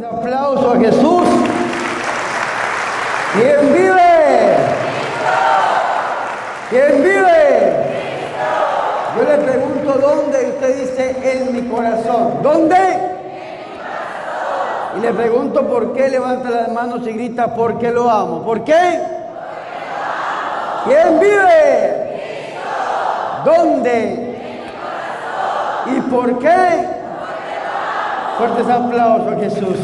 Fuerte aplauso a Jesús. ¿Quién vive? ¿Quién vive? Yo le pregunto dónde y usted dice en mi corazón. ¿Dónde? Y le pregunto por qué levanta las manos y grita porque lo amo. ¿Por qué? ¿Quién vive? ¿Dónde? ¿Y por qué? Fuertes aplausos a Jesús.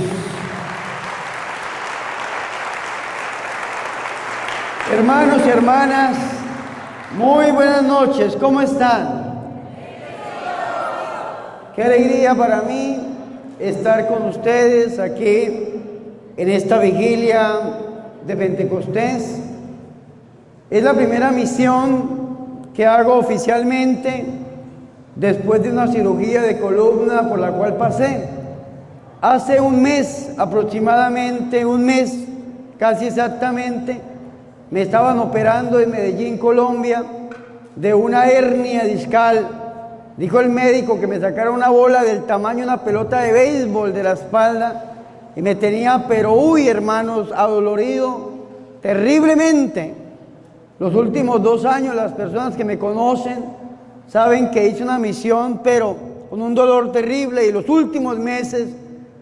Hermanos y hermanas, muy buenas noches. ¿Cómo están? Qué alegría para mí estar con ustedes aquí en esta vigilia de Pentecostés. Es la primera misión que hago oficialmente después de una cirugía de columna por la cual pasé. Hace un mes, aproximadamente un mes, casi exactamente, me estaban operando en Medellín, Colombia, de una hernia discal. Dijo el médico que me sacara una bola del tamaño de una pelota de béisbol de la espalda y me tenía, pero uy, hermanos, adolorido terriblemente. Los últimos 2 años, las personas que me conocen saben que hice una misión, pero con un dolor terrible, y los últimos meses,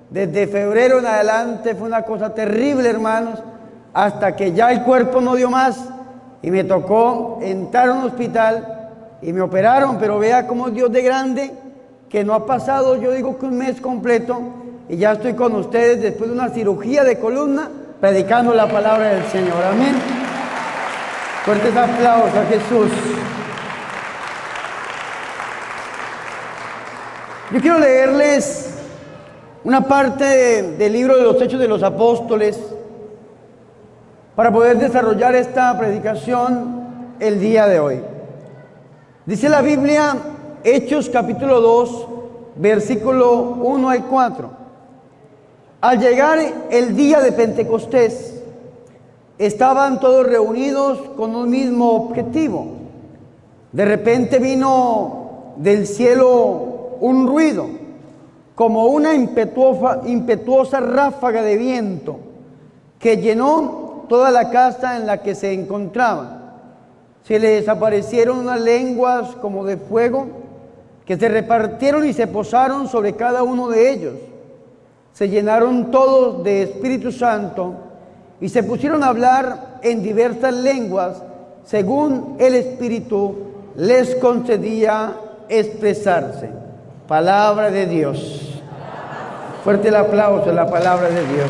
desde febrero en adelante, fue una cosa terrible, hermanos, hasta que ya el cuerpo no dio más y me tocó entrar a un hospital y me operaron. Pero vea cómo Dios de grande, que no ha pasado, yo digo que un mes completo, y ya estoy con ustedes después de una cirugía de columna, predicando la palabra del Señor. Amén. Fuertes aplausos a Jesús. Yo quiero leerles una parte del libro de los Hechos de los Apóstoles para poder desarrollar esta predicación el día de hoy. Dice la Biblia, Hechos capítulo 2, versículo 1 al 4. Al llegar el día de Pentecostés, estaban todos reunidos con un mismo objetivo. De repente vino del cielo un ruido, como una impetuosa ráfaga de viento, que llenó toda la casa en la que se encontraban. Se les aparecieron unas lenguas como de fuego, que se repartieron y se posaron sobre cada uno de ellos. Se llenaron todos de Espíritu Santo y se pusieron a hablar en diversas lenguas, según el Espíritu les concedía expresarse. Palabra de Dios. Fuerte el aplauso a la palabra de Dios.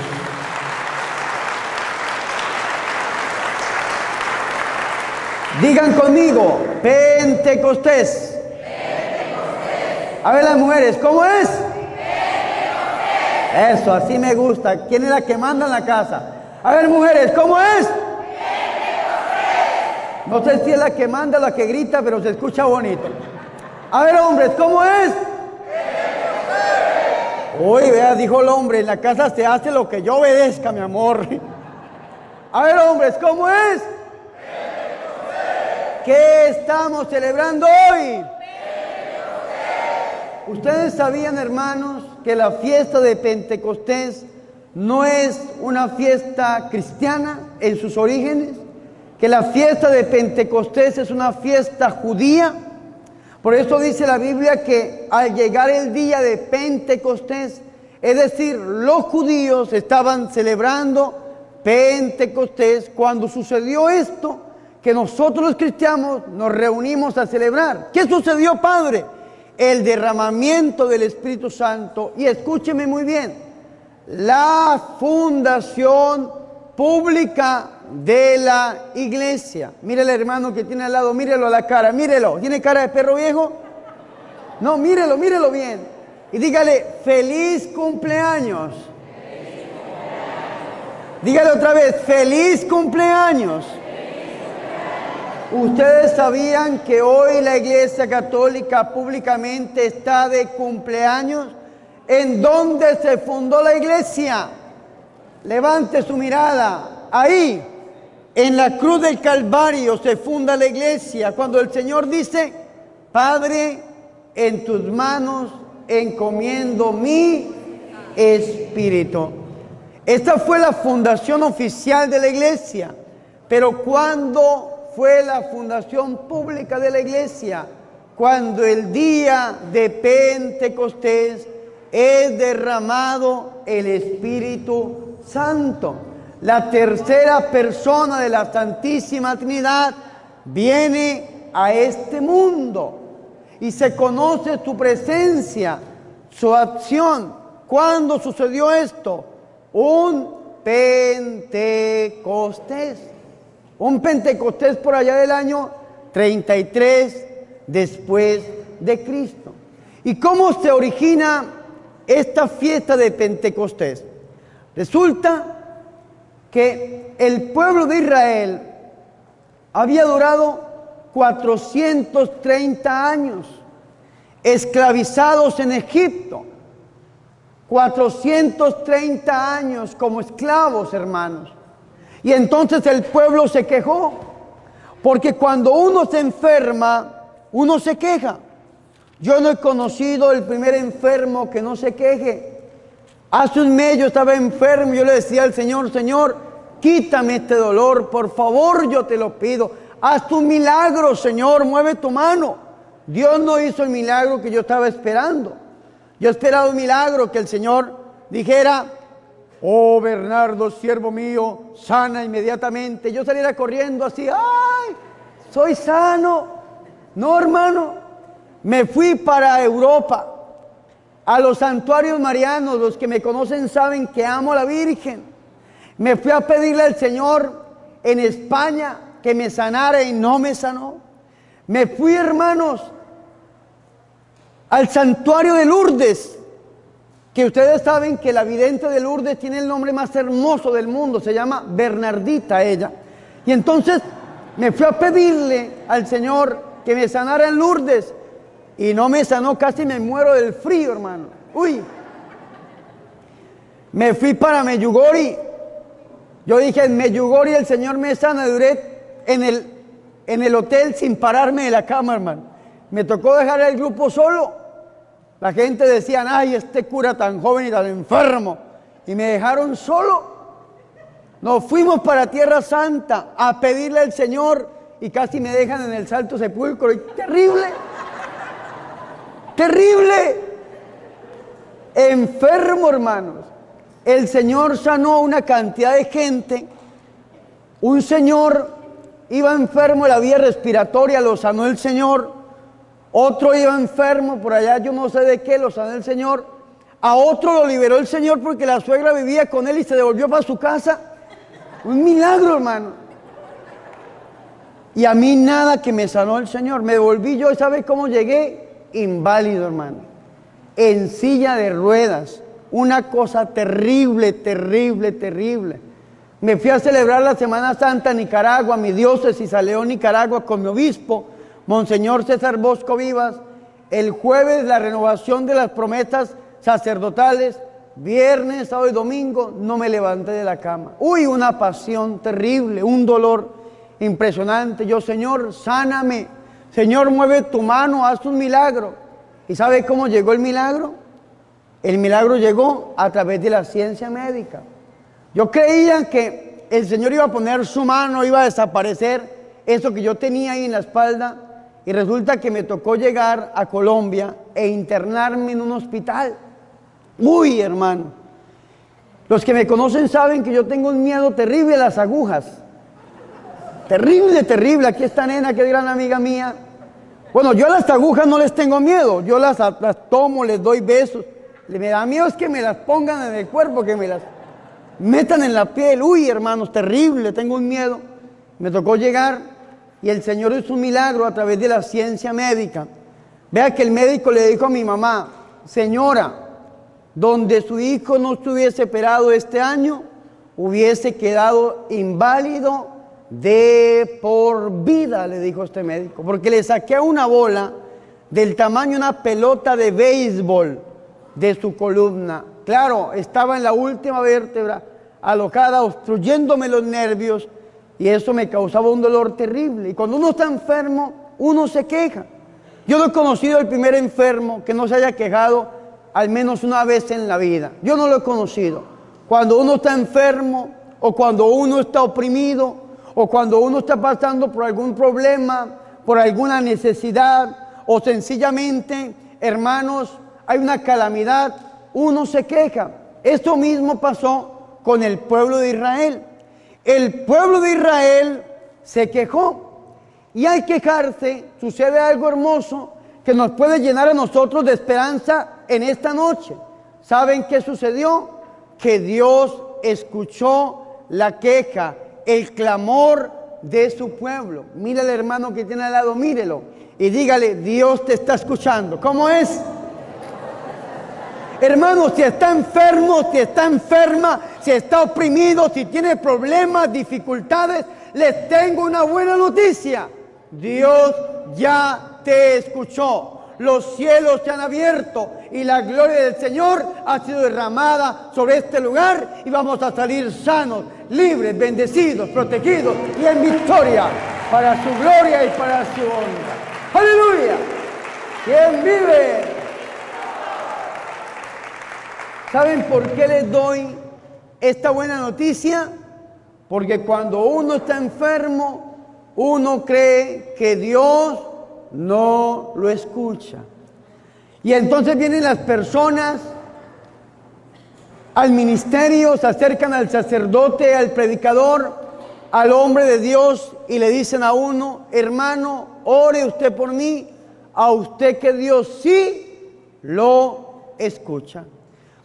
Digan conmigo, Pentecostés. Pentecostés. A ver las mujeres, ¿cómo es? Pentecostés. Eso, así me gusta. ¿Quién es la que manda en la casa? A ver mujeres, ¿cómo es? Pentecostés. No sé si es la que manda o la que grita, pero se escucha bonito. A ver hombres, ¿cómo es? Uy, vea, dijo el hombre, en la casa se hace lo que yo obedezca, mi amor. A ver, hombres, ¿cómo es? ¿Qué estamos celebrando hoy? Ustedes sabían, hermanos, que la fiesta de Pentecostés no es una fiesta cristiana en sus orígenes, que la fiesta de Pentecostés es una fiesta judía. Por eso dice la Biblia que al llegar el día de Pentecostés, es decir, los judíos estaban celebrando Pentecostés cuando sucedió esto que nosotros los cristianos nos reunimos a celebrar. ¿Qué sucedió, Padre? El derramamiento del Espíritu Santo. Y escúcheme muy bien, la fundación pública de la iglesia. Mire el hermano que tiene al lado, mírelo a la cara, mírelo. ¿Tiene cara de perro viejo? No, mírelo, mírelo bien. Y dígale, feliz cumpleaños. Dígale otra vez, feliz cumpleaños. Ustedes sabían que hoy la Iglesia Católica públicamente está de cumpleaños. ¿En dónde se fundó la iglesia? Levante su mirada. Ahí, en la cruz del Calvario se funda la iglesia. Cuando el Señor dice, Padre, en tus manos encomiendo mi espíritu. Esta fue la fundación oficial de la iglesia. Pero ¿cuándo fue la fundación pública de la iglesia? Cuando el día de Pentecostés es derramado el Espíritu Santo. La tercera persona de la Santísima Trinidad viene a este mundo y se conoce su presencia, su acción. ¿Cuándo sucedió esto? Un Pentecostés. Un Pentecostés por allá del año 33 después de Cristo. ¿Y cómo se origina esta fiesta de Pentecostés? Resulta que el pueblo de Israel había durado 430 años esclavizados en Egipto. 430 años como esclavos, hermanos. Y entonces el pueblo se quejó, porque cuando uno se enferma, uno se queja. Yo no he conocido el primer enfermo que no se queje. Hace un mes yo estaba enfermo y yo le decía al Señor: Señor, quítame este dolor, por favor, yo te lo pido. Haz tu milagro, Señor, mueve tu mano. Dios no hizo el milagro que yo estaba esperando. Yo esperaba un milagro, que el Señor dijera: oh Bernardo, siervo mío, sana inmediatamente. Yo saliera corriendo así: ¡ay, soy sano! No, hermano, me fui para Europa, a los santuarios marianos. Los que me conocen saben que amo a la Virgen. Me fui a pedirle al Señor en España que me sanara y no me sanó. Me fui, hermanos, al santuario de Lourdes, que ustedes saben que la vidente de Lourdes tiene el nombre más hermoso del mundo, se llama Bernardita ella. Y entonces me fui a pedirle al Señor que me sanara en Lourdes y no me sanó, casi me muero del frío, hermano. Uy. Me fui para Medjugorje. Yo dije: en Medjugorje el Señor me sana. Duré en el hotel sin pararme de la cama, hermano. Me tocó dejar el grupo solo. La gente decía: ay, este cura tan joven y tan enfermo. Y me dejaron solo. Nos fuimos para Tierra Santa a pedirle al Señor y casi me dejan en el Santo Sepulcro. Y terrible, terrible. Enfermo, hermanos. El Señor sanó a una cantidad de gente. Un señor iba enfermo de la vía respiratoria, lo sanó el Señor. Otro iba enfermo por allá, yo no sé de qué, lo sanó el Señor. A otro lo liberó el Señor porque la suegra vivía con él y se devolvió para su casa. Un milagro, hermano. Y a mí nada, que me sanó el Señor. Me devolví yo, ¿y sabe cómo llegué? Inválido, hermano. En silla de ruedas. Una cosa terrible, terrible, terrible. Me fui a celebrar la Semana Santa a Nicaragua, mi diócesis, a León, Nicaragua, con mi obispo, Monseñor César Bosco Vivas. El jueves la renovación de las promesas sacerdotales. Viernes, sábado y domingo no me levanté de la cama. Uy, una pasión terrible, un dolor impresionante. Yo: Señor, sáname. Señor, mueve tu mano, haz un milagro. ¿Y sabe cómo llegó el milagro? El milagro llegó a través de la ciencia médica. Yo creía que el Señor iba a poner su mano, iba a desaparecer eso que yo tenía ahí en la espalda. Y resulta que me tocó llegar a Colombia e internarme en un hospital. Uy, hermano. Los que me conocen saben que yo tengo un miedo terrible a las agujas. Terrible, terrible. Aquí está Nena, que es gran amiga mía. Bueno, yo a las agujas no les tengo miedo. Yo las tomo, les doy besos. Me da miedo es que me las pongan en el cuerpo, que me las metan en la piel. Uy, hermanos, terrible, tengo un miedo. Me tocó llegar y el Señor hizo un milagro a través de la ciencia médica. Vea que el médico le dijo a mi mamá: señora, donde su hijo no estuviese operado este año, hubiese quedado inválido de por vida, le dijo este médico, porque le saqué una bola del tamaño de una pelota de béisbol de su columna. Claro, estaba en la última vértebra alocada, obstruyéndome los nervios, y eso me causaba un dolor terrible. Y cuando uno está enfermo, uno se queja. Yo no he conocido el primer enfermo que no se haya quejado al menos una vez en la vida. Yo no lo he conocido. Cuando uno está enfermo, o cuando uno está oprimido, o cuando uno está pasando por algún problema, por alguna necesidad, o sencillamente, hermanos, hay una calamidad, uno se queja. Esto mismo pasó con el pueblo de Israel. El pueblo de Israel se quejó. Y al quejarse sucede algo hermoso que nos puede llenar a nosotros de esperanza en esta noche. ¿Saben qué sucedió? Que Dios escuchó la queja, el clamor de su pueblo. Mira al hermano que tiene al lado, mírelo y dígale: Dios te está escuchando. ¿Cómo es? Hermano, si está enfermo, si está enferma, si está oprimido, si tiene problemas, dificultades, les tengo una buena noticia. Dios ya te escuchó. Los cielos se han abierto y la gloria del Señor ha sido derramada sobre este lugar y vamos a salir sanos, libres, bendecidos, protegidos y en victoria para su gloria y para su honra. ¡Aleluya! ¿Quién vive? ¿Saben por qué les doy esta buena noticia? Porque cuando uno está enfermo, uno cree que Dios no lo escucha. Y entonces vienen las personas al ministerio, se acercan al sacerdote, al predicador, al hombre de Dios y le dicen a uno: hermano, ore usted por mí, a usted que Dios sí lo escucha.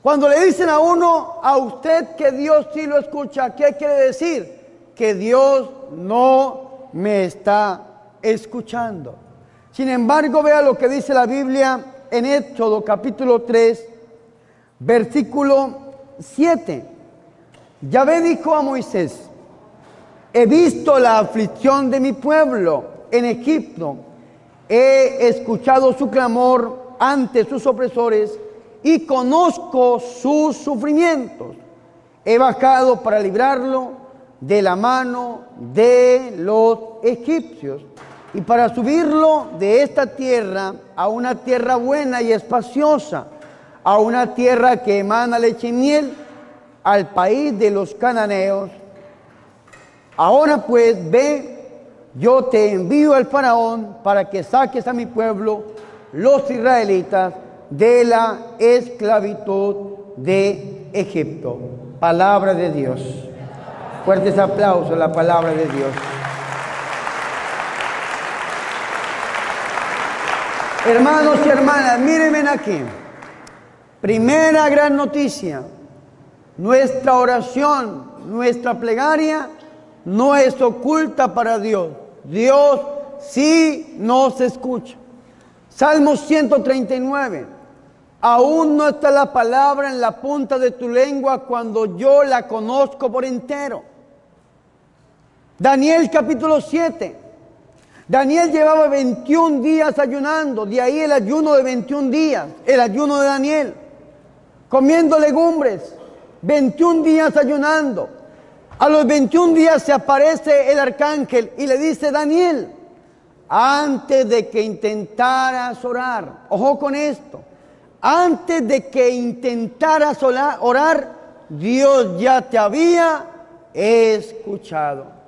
Cuando le dicen a uno: a usted que Dios sí lo escucha, ¿qué quiere decir? Que Dios no me está escuchando. Sin embargo, vea lo que dice la Biblia en Éxodo capítulo 3, versículo 7. Yahvé dijo a Moisés: he visto la aflicción de mi pueblo en Egipto, he escuchado su clamor ante sus opresores y conozco sus sufrimientos. He bajado para librarlo de la mano de los egipcios y para subirlo de esta tierra a una tierra buena y espaciosa, a una tierra que emana leche y miel, al país de los cananeos. Ahora pues, ve, yo te envío al faraón para que saques a mi pueblo, los israelitas, de la esclavitud de Egipto. Palabra de Dios. Fuertes aplausos a la palabra de Dios. Hermanos y hermanas, mírenme aquí. Primera gran noticia: nuestra oración, nuestra plegaria no es oculta para Dios. Dios sí nos escucha. Salmo 139. Aún no está la palabra en la punta de tu lengua cuando yo la conozco por entero. Daniel capítulo 7. Daniel llevaba 21 días ayunando, de ahí el ayuno de 21 días, el ayuno de Daniel, comiendo legumbres, 21 días ayunando. A los 21 días se aparece el arcángel y le dice: Daniel, antes de que intentaras orar, ojo con esto, antes de que intentaras orar, Dios ya te había escuchado.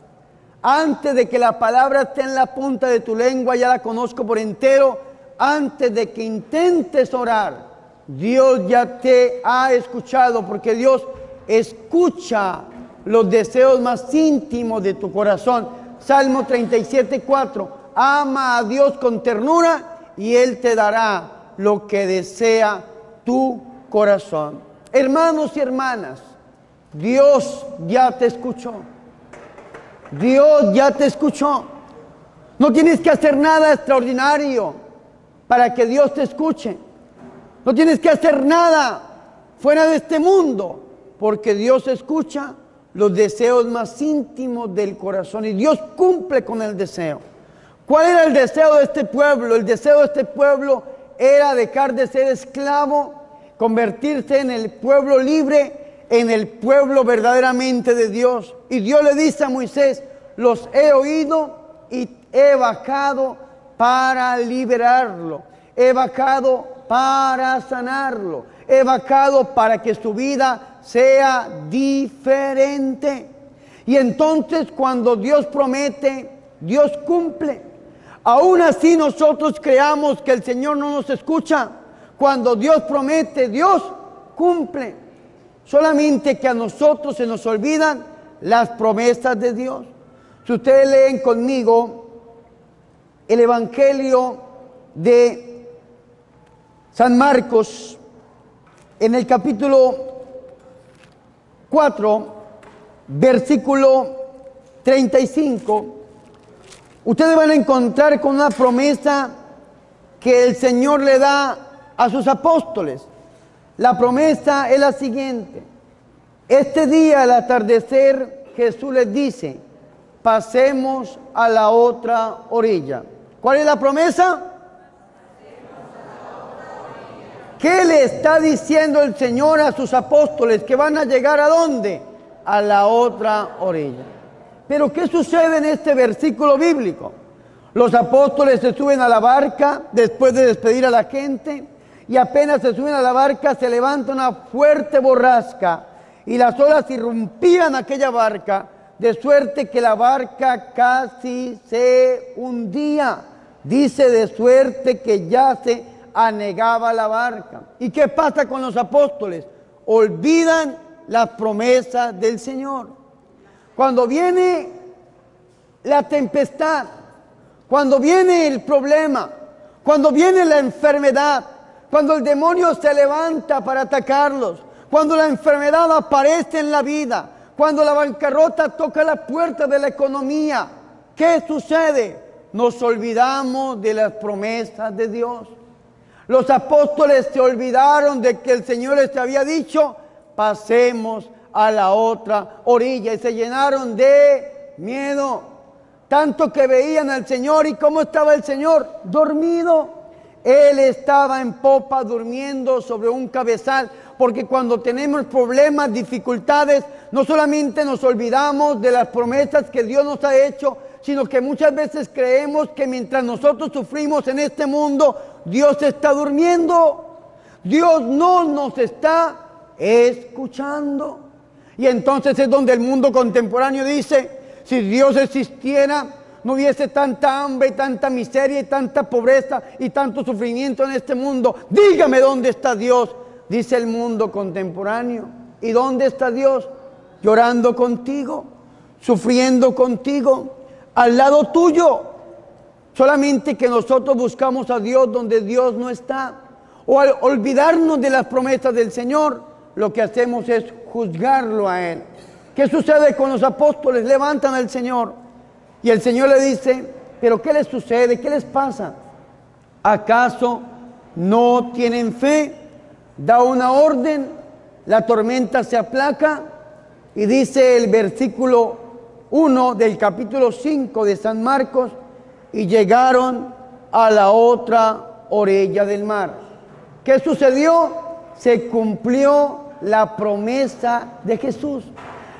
Antes de que la palabra esté en la punta de tu lengua, ya la conozco por entero. Antes de que intentes orar, Dios ya te ha escuchado, porque Dios escucha los deseos más íntimos de tu corazón. Salmo 37:4. Ama a Dios con ternura y Él te dará lo que desea tu corazón. Hermanos y hermanas, Dios ya te escuchó. Dios ya te escuchó. No tienes que hacer nada extraordinario para que Dios te escuche. No tienes que hacer nada fuera de este mundo, porque Dios escucha los deseos más íntimos del corazón y Dios cumple con el deseo. ¿Cuál era el deseo de este pueblo? El deseo de este pueblo era dejar de ser esclavo, convertirse en el pueblo libre, en el pueblo verdaderamente de Dios. Y Dios le dice a Moisés: los he oído y he bajado para liberarlo, he bajado para sanarlo, he bajado para que su vida sea diferente. Y entonces cuando Dios promete, Dios cumple. Aún así nosotros creamos que el Señor no nos escucha. Cuando Dios promete, Dios cumple. Solamente que a nosotros se nos olvidan las promesas de Dios. Si ustedes leen conmigo el Evangelio de San Marcos, en el capítulo 4, versículo 35, ustedes van a encontrar con una promesa que el Señor le da a sus apóstoles. La promesa es la siguiente: este día al atardecer Jesús les dice, pasemos a la otra orilla. ¿Cuál es la promesa? ¿Qué le está diciendo el Señor a sus apóstoles? Que van a llegar ¿a dónde? A la otra orilla. Pero ¿qué sucede en este versículo bíblico? Los apóstoles se suben a la barca después de despedir a la gente, y apenas se suben a la barca se levanta una fuerte borrasca y las olas irrumpían aquella barca, de suerte que la barca casi se hundía. Dice de suerte que ya se anegaba la barca. ¿Y qué pasa con los apóstoles? Olvidan las promesas del Señor. Cuando viene la tempestad, cuando viene el problema, cuando viene la enfermedad, cuando el demonio se levanta para atacarlos, cuando la enfermedad aparece en la vida, cuando la bancarrota toca la puerta de la economía, ¿qué sucede? Nos olvidamos de las promesas de Dios. Los apóstoles se olvidaron de que el Señor les había dicho, pasemos a la otra orilla, y se llenaron de miedo, tanto que veían al Señor. ¿Y cómo estaba el Señor? Dormido. Él estaba en popa durmiendo sobre un cabezal, porque cuando tenemos problemas, dificultades, no solamente nos olvidamos de las promesas que Dios nos ha hecho, sino que muchas veces creemos que mientras nosotros sufrimos en este mundo, Dios está durmiendo. Dios no nos está escuchando. Y entonces es donde el mundo contemporáneo dice, si Dios existiera, no hubiese tanta hambre y tanta miseria y tanta pobreza y tanto sufrimiento en este mundo. Dígame dónde está Dios, dice el mundo contemporáneo. ¿Y dónde está Dios? Llorando contigo, sufriendo contigo, al lado tuyo. Solamente que nosotros buscamos a Dios donde Dios no está. O al olvidarnos de las promesas del Señor, lo que hacemos es juzgarlo a Él. ¿Qué sucede con los apóstoles? Levantan al Señor. Y el Señor le dice, ¿pero qué les sucede? ¿Qué les pasa? ¿Acaso no tienen fe? Da una orden, la tormenta se aplaca, y dice el versículo 1 del capítulo 5 de San Marcos, y llegaron a la otra orilla del mar. ¿Qué sucedió? Se cumplió la promesa de Jesús.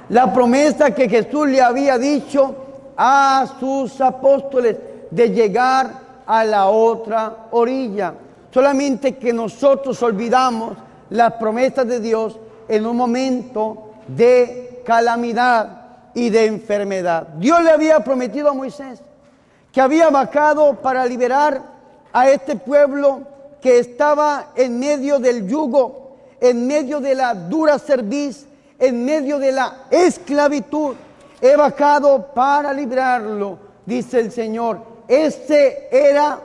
La promesa que Jesús le había dicho a sus apóstoles de llegar a la otra orilla. Solamente que nosotros olvidamos las promesas de Dios en un momento de calamidad y de enfermedad. Dios le había prometido a Moisés que había bajado para liberar a este pueblo que estaba en medio del yugo, en medio de la dura cerviz, en medio de la esclavitud. He bajado para librarlo, dice el Señor. Era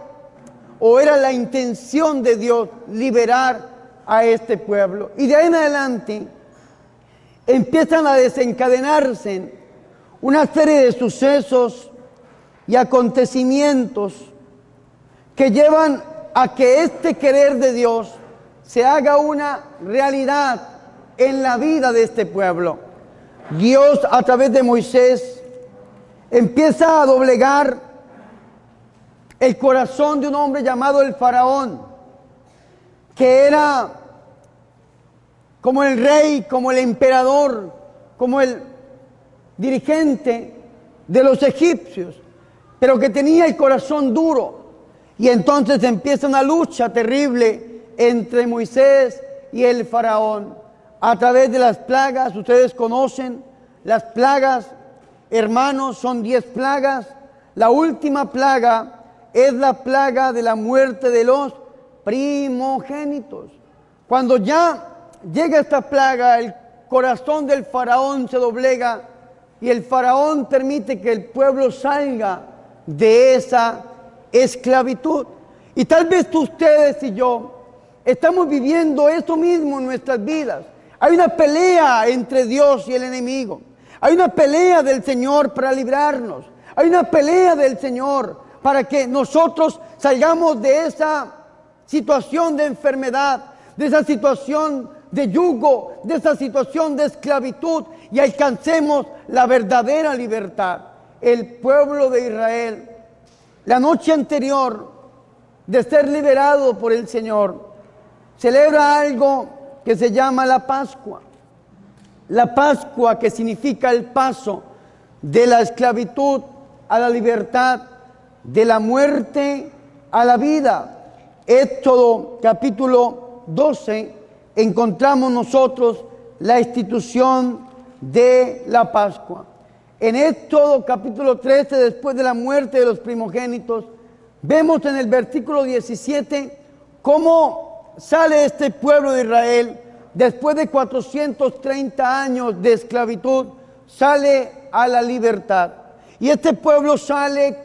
la intención de Dios, liberar a este pueblo. Y de ahí en adelante empiezan a desencadenarse una serie de sucesos y acontecimientos que llevan a que este querer de Dios se haga una realidad en la vida de este pueblo. Dios, a través de Moisés, empieza a doblegar el corazón de un hombre llamado el faraón, que era como el rey, como el emperador, como el dirigente de los egipcios, pero que tenía el corazón duro. Y entonces empieza una lucha terrible entre Moisés y el faraón. A través de las plagas, ustedes conocen las plagas, hermanos, son 10 plagas. La última plaga es la plaga de la muerte de los primogénitos. Cuando ya llega esta plaga, el corazón del faraón se doblega y el faraón permite que el pueblo salga de esa esclavitud. Y tal vez ustedes y yo estamos viviendo esto mismo en nuestras vidas. Hay una pelea entre Dios y el enemigo. Hay una pelea del Señor para librarnos. Hay una pelea del Señor para que nosotros salgamos de esa situación de enfermedad, de esa situación de yugo, de esa situación de esclavitud y alcancemos la verdadera libertad. El pueblo de Israel, la noche anterior de ser liberado por el Señor, celebra algo que se llama la Pascua. La Pascua, que significa el paso de la esclavitud a la libertad, de la muerte a la vida. Éxodo capítulo 12, encontramos nosotros la institución de la Pascua. En Éxodo capítulo 13, después de la muerte de los primogénitos, vemos en el versículo 17 cómo sale este pueblo de Israel después de 430 años de esclavitud, sale a la libertad. Y este pueblo sale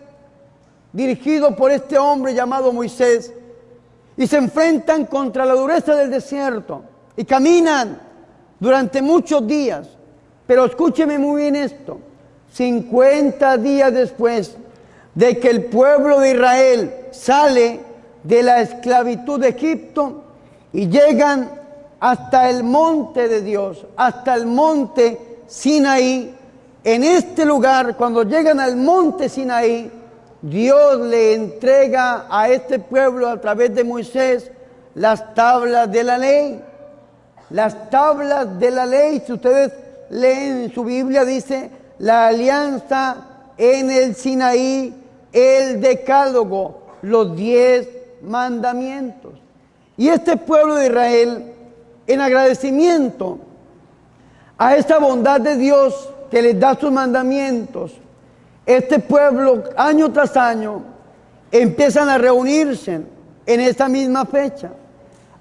dirigido por este hombre llamado Moisés y se enfrentan contra la dureza del desierto y caminan durante muchos días. Pero escúcheme muy bien esto: 50 días después de que el pueblo de Israel sale de la esclavitud de Egipto y llegan hasta el monte de Dios, hasta el monte Sinaí. En este lugar, cuando llegan al monte Sinaí, Dios le entrega a este pueblo a través de Moisés las tablas de la ley. Las tablas de la ley, si ustedes leen en su Biblia, dice la alianza en el Sinaí, el decálogo, los 10 mandamientos. Y este pueblo de Israel, en agradecimiento a esta bondad de Dios que les da sus mandamientos, este pueblo año tras año empiezan a reunirse en esta misma fecha,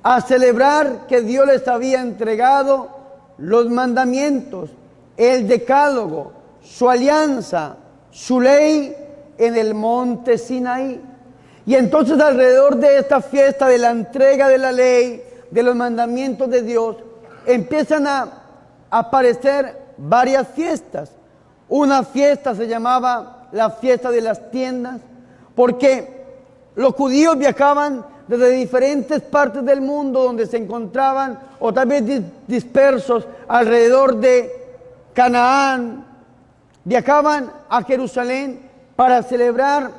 a celebrar que Dios les había entregado los mandamientos, el decálogo, su alianza, su ley en el monte Sinaí. Y entonces alrededor de esta fiesta de la entrega de la ley, de los mandamientos de Dios, empiezan a aparecer varias fiestas. Una fiesta se llamaba la fiesta de las tiendas, porque los judíos viajaban desde diferentes partes del mundo donde se encontraban, o tal vez dispersos alrededor de Canaán, viajaban a Jerusalén para celebrar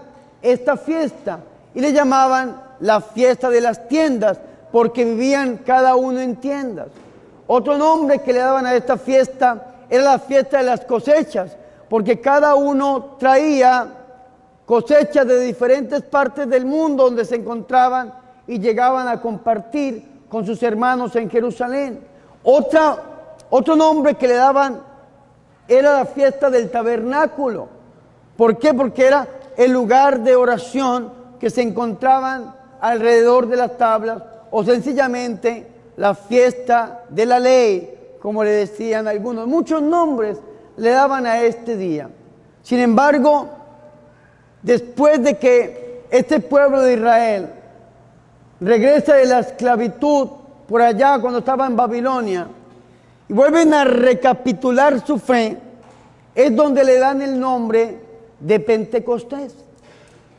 esta fiesta y le llamaban la fiesta de las tiendas, porque vivían cada uno en tiendas. Otro nombre que le daban a esta fiesta era la fiesta de las cosechas, porque cada uno traía cosechas de diferentes partes del mundo donde se encontraban y llegaban a compartir con sus hermanos en Jerusalén. Otro nombre que le daban era la fiesta del tabernáculo. ¿Por qué? Porque era el lugar de oración que se encontraban alrededor de las tablas, o sencillamente la fiesta de la ley, como le decían algunos. Muchos nombres le daban a este día. Sin embargo, después de que este pueblo de Israel regresa de la esclavitud por allá cuando estaba en Babilonia y vuelven a recapitular su fe, es donde le dan el nombre de Pentecostés.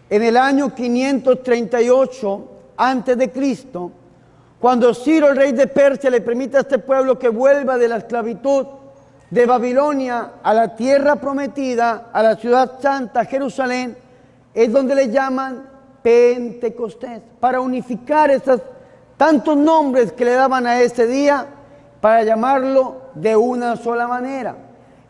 En el año 538 antes de Cristo, cuando Ciro, el rey de Persia, le permite a este pueblo que vuelva de la esclavitud de Babilonia a la tierra prometida, a la ciudad santa, Jerusalén, es donde le llaman Pentecostés, para unificar esos tantos nombres que le daban a ese día, para llamarlo de una sola manera.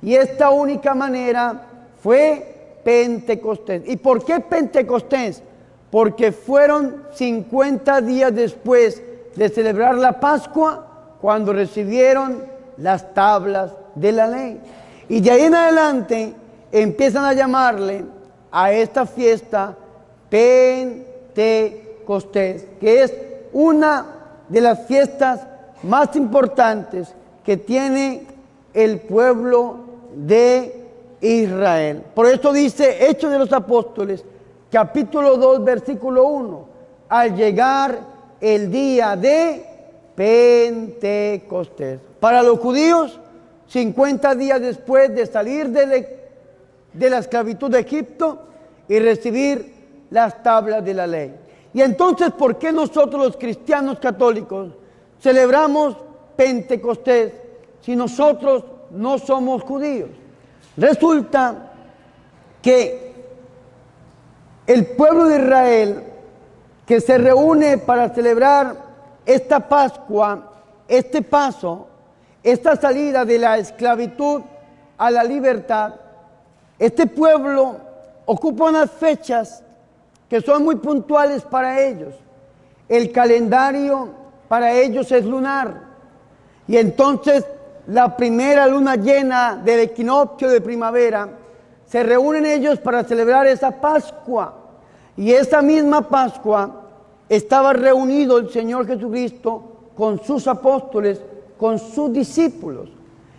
Y esta única manera fue Pentecostés. ¿Y por qué Pentecostés? Porque fueron 50 días después de celebrar la Pascua, cuando recibieron las tablas de la ley. Y de ahí en adelante empiezan a llamarle a esta fiesta Pentecostés, que es una de las fiestas más importantes que tiene el pueblo de Israel. Por eso dice Hechos de los Apóstoles, capítulo 2, versículo 1, al llegar el día de Pentecostés. Para los judíos, 50 días después de salir de la esclavitud de Egipto y recibir las tablas de la ley. Y entonces, ¿por qué nosotros los cristianos católicos celebramos Pentecostés si nosotros no somos judíos? Resulta que el pueblo de Israel, que se reúne para celebrar esta Pascua, este paso, esta salida de la esclavitud a la libertad, este pueblo ocupa unas fechas que son muy puntuales para ellos. El calendario para ellos es lunar. Y entonces la primera luna llena del equinoccio de primavera, se reúnen ellos para celebrar esa Pascua. Y esa misma Pascua estaba reunido el Señor Jesucristo con sus apóstoles, con sus discípulos.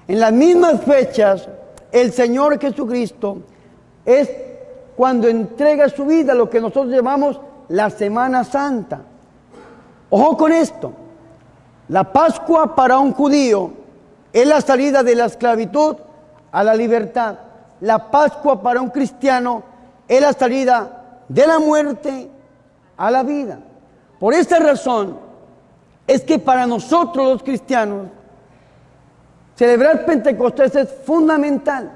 En las mismas fechas, el Señor Jesucristo es cuando entrega su vida, lo que nosotros llamamos la Semana Santa. Ojo con esto, la Pascua para un judío es la salida de la esclavitud a la libertad. La Pascua para un cristiano es la salida de la muerte a la vida. Por esta razón es que para nosotros los cristianos celebrar Pentecostés es fundamental.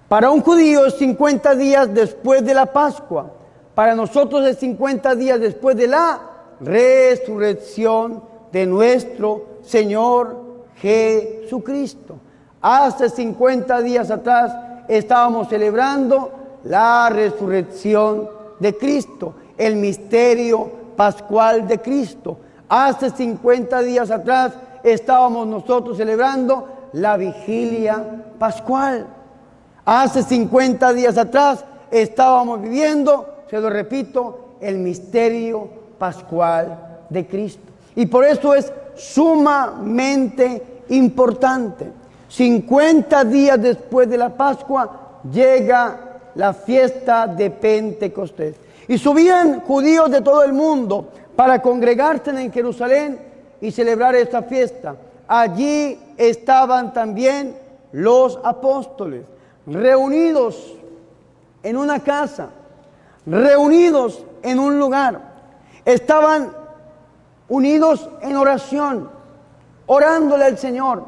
Para un judío es 50 días después de la Pascua. Para nosotros es 50 días después de la resurrección de nuestro Señor Jesucristo. Hace 50 días atrás estábamos celebrando la resurrección de Cristo, el misterio pascual de Cristo. Hace 50 días atrás estábamos nosotros celebrando la vigilia pascual. Hace 50 días atrás estábamos viviendo, se lo repito, el misterio pascual de Cristo. Y por eso es sumamente importante. 50 días después de la Pascua llega la fiesta de Pentecostés. Y subían judíos de todo el mundo para congregarse en Jerusalén y celebrar esta fiesta. Allí estaban también los apóstoles, reunidos en una casa, reunidos en un lugar. Estaban unidos en oración, orándole al Señor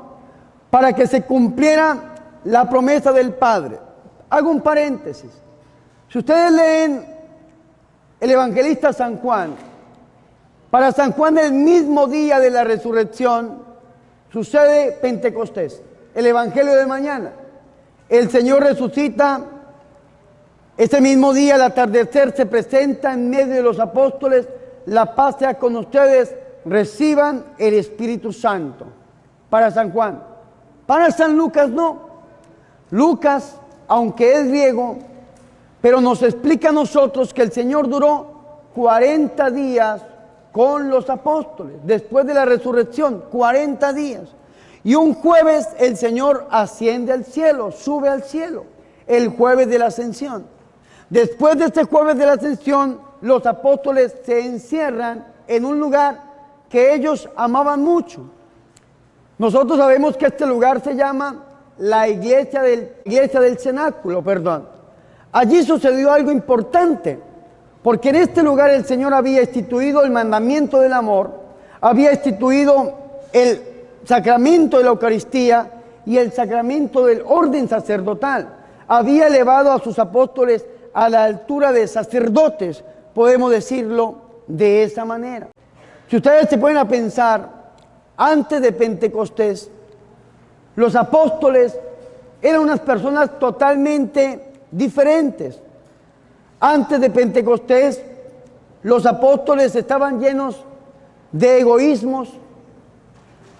para que se cumpliera la promesa del Padre. Hago un paréntesis. Si ustedes leen el evangelista San Juan, para San Juan el mismo día de la resurrección sucede Pentecostés, el evangelio de mañana. El Señor resucita, ese mismo día al atardecer se presenta en medio de los apóstoles: la paz sea con ustedes, reciban el Espíritu Santo. Para San Juan. Para San Lucas no. Lucas, aunque es griego, pero nos explica a nosotros que el Señor duró 40 días con los apóstoles, después de la resurrección, 40 días. Y un jueves el Señor asciende al cielo, sube al cielo, el jueves de la ascensión. Después de este jueves de la ascensión, los apóstoles se encierran en un lugar que ellos amaban mucho. Nosotros sabemos que este lugar se llama la iglesia del cenáculo, Allí sucedió algo importante, porque en este lugar el Señor había instituido el mandamiento del amor, había instituido el sacramento de la Eucaristía y el sacramento del orden sacerdotal. Había elevado a sus apóstoles a la altura de sacerdotes, podemos decirlo de esa manera. Si ustedes se ponen a pensar, antes de Pentecostés, los apóstoles eran unas personas totalmente diferentes. Antes de Pentecostés, los apóstoles estaban llenos de egoísmos,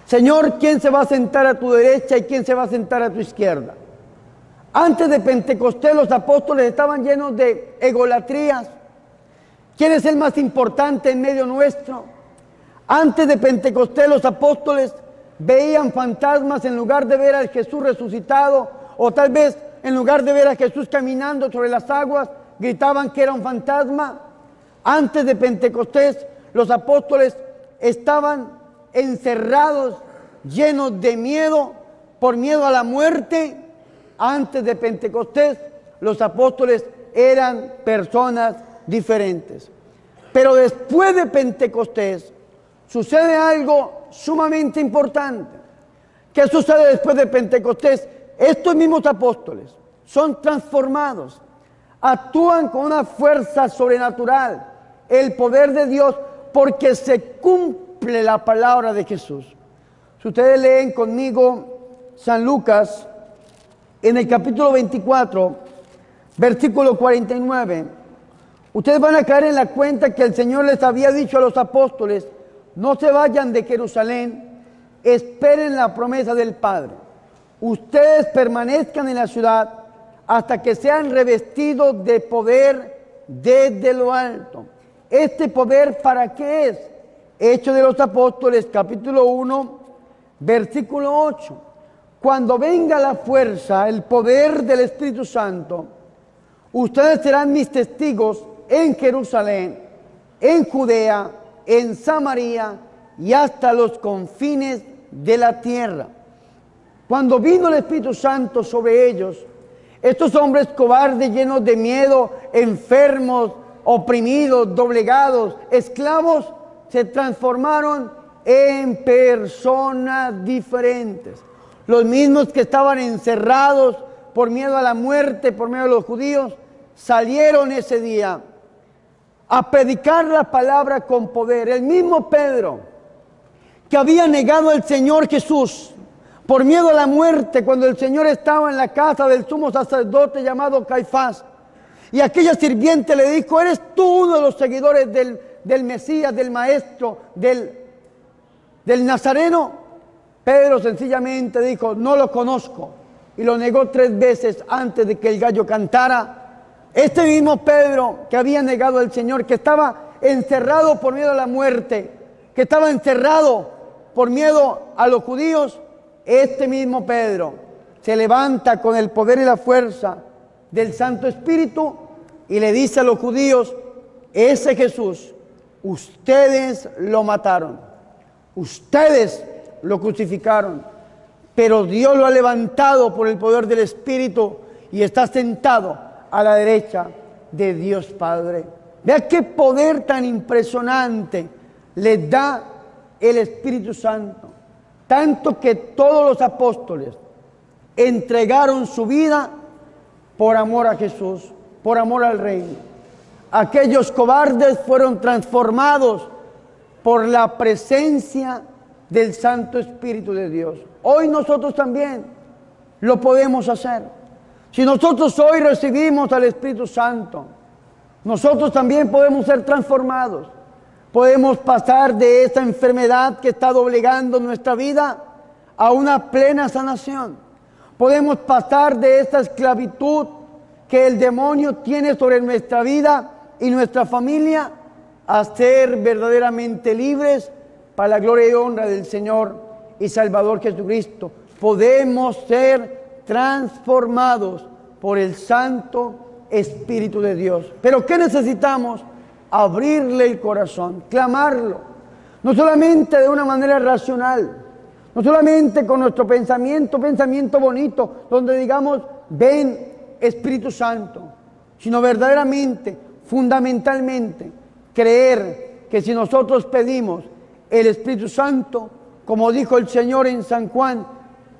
Señor, ¿quién se va a sentar a tu derecha y quién se va a sentar a tu izquierda? Antes de Pentecostés los apóstoles estaban llenos de egolatrías. ¿Quién es el más importante en medio nuestro? Antes de Pentecostés los apóstoles veían fantasmas en lugar de ver a Jesús resucitado, o tal vez en lugar de ver a Jesús caminando sobre las aguas, gritaban que era un fantasma. Antes de Pentecostés los apóstoles estaban encerrados, llenos de miedo, por miedo a la muerte. Antes de Pentecostés, los apóstoles eran personas diferentes. Pero después de Pentecostés, sucede algo sumamente importante. ¿Qué sucede después de Pentecostés? Estos mismos apóstoles son transformados, actúan con una fuerza sobrenatural, el poder de Dios, porque se cumple la palabra de Jesús. Si ustedes leen conmigo San Lucas, en el capítulo 24, versículo 49, ustedes van a caer en la cuenta que el Señor les había dicho a los apóstoles: no se vayan de Jerusalén, esperen la promesa del Padre. Ustedes permanezcan en la ciudad hasta que sean revestidos de poder desde lo alto. ¿Este poder para qué es? Hechos de los Apóstoles, capítulo 1, versículo 8. Cuando venga la fuerza, el poder del Espíritu Santo, ustedes serán mis testigos en Jerusalén, en Judea, en Samaria y hasta los confines de la tierra. Cuando vino el Espíritu Santo sobre ellos, estos hombres cobardes, llenos de miedo, enfermos, oprimidos, doblegados, esclavos, se transformaron en personas diferentes. Los mismos que estaban encerrados por miedo a la muerte, por miedo a los judíos, salieron ese día a predicar la palabra con poder. El mismo Pedro, que había negado al Señor Jesús por miedo a la muerte, cuando el Señor estaba en la casa del sumo sacerdote llamado Caifás, y aquella sirviente le dijo: ¿eres tú uno de los seguidores del Mesías, del Maestro, del Nazareno? Pedro sencillamente dijo: no lo conozco, y lo negó 3 veces antes de que el gallo cantara. Este mismo Pedro, que había negado al Señor, que estaba encerrado por miedo a la muerte, que estaba encerrado por miedo a los judíos, este mismo Pedro se levanta con el poder y la fuerza del Santo Espíritu y le dice a los judíos: ese Jesús, ustedes lo mataron, ustedes lo crucificaron, pero Dios lo ha levantado por el poder del Espíritu y está sentado a la derecha de Dios Padre. Vea qué poder tan impresionante les da el Espíritu Santo, tanto que todos los apóstoles entregaron su vida por amor a Jesús, por amor al reino. Aquellos cobardes fueron transformados por la presencia del Santo Espíritu de Dios. Hoy nosotros también lo podemos hacer. Si nosotros hoy recibimos al Espíritu Santo, nosotros también podemos ser transformados. Podemos pasar de esta enfermedad que está doblegando nuestra vida a una plena sanación. Podemos pasar de esta esclavitud que el demonio tiene sobre nuestra vida y nuestra familia a ser verdaderamente libres para la gloria y honra del Señor y Salvador Jesucristo. Podemos ser transformados por el Santo Espíritu de Dios. Pero ¿qué necesitamos? Abrirle el corazón, clamarlo, no solamente de una manera racional, no solamente con nuestro pensamiento bonito, donde digamos: ven Espíritu Santo, sino verdaderamente, fundamentalmente, creer que si nosotros pedimos el Espíritu Santo, como dijo el Señor en San Juan,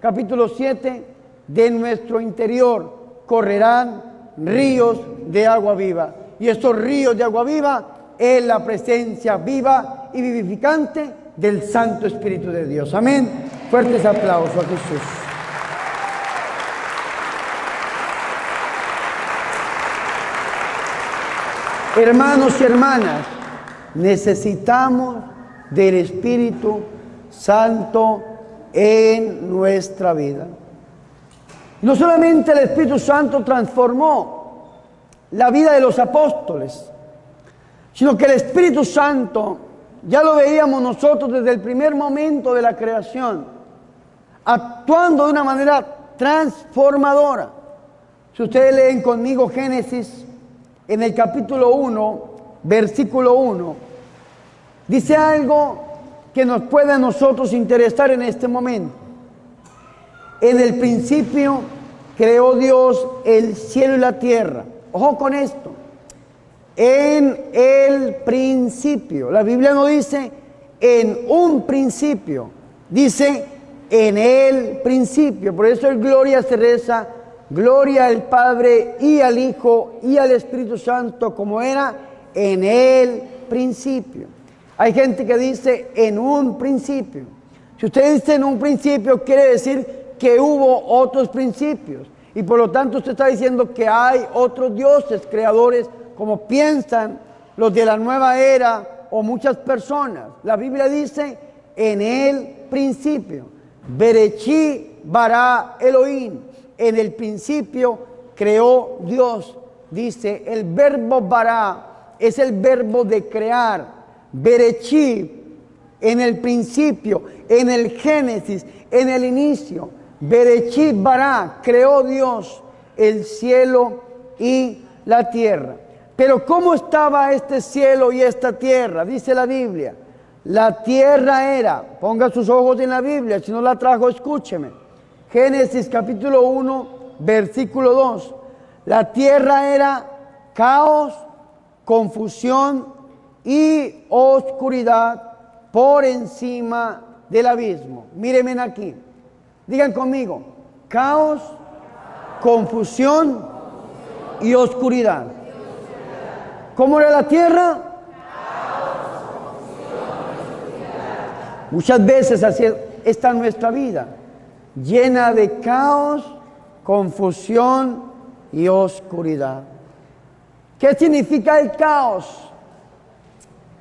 capítulo 7, de nuestro interior correrán ríos de agua viva. Y estos ríos de agua viva es la presencia viva y vivificante del Santo Espíritu de Dios. Amén. Fuertes aplausos a Jesús. Hermanos y hermanas, necesitamos del Espíritu Santo en nuestra vida. No solamente el Espíritu Santo transformó la vida de los apóstoles, sino que el Espíritu Santo, ya lo veíamos nosotros desde el primer momento de la creación, actuando de una manera transformadora. Si ustedes leen conmigo Génesis, en el capítulo 1, versículo 1, dice algo que nos puede a nosotros interesar en este momento. En el principio creó Dios el cielo y la tierra. Ojo con esto. En el principio. La Biblia no dice en un principio. Dice en el principio. Por eso el gloria se reza. Gloria al Padre y al Hijo y al Espíritu Santo, como era en el principio. Hay gente que dice en un principio. Si usted dice en un principio, quiere decir que hubo otros principios. Y por lo tanto usted está diciendo que hay otros dioses creadores, como piensan los de la nueva era o muchas personas. La Biblia dice en el principio. Bereshit bara Elohim. En el principio creó Dios. Dice, el verbo bara es el verbo de crear. Bereshit, en el principio, en el Génesis, en el inicio. Bereshit bara, creó Dios el cielo y la tierra. Pero ¿cómo estaba este cielo y esta tierra? Dice la Biblia. La tierra era, ponga sus ojos en la Biblia, si no la trajo, escúcheme. Génesis capítulo 1, versículo 2. La tierra era caos, confusión y oscuridad por encima del abismo. Mírenme aquí. Digan conmigo. Caos, confusión y oscuridad. ¿Cómo era la tierra? Muchas veces así está nuestra vida, llena de caos, confusión y oscuridad. ¿Qué significa el caos?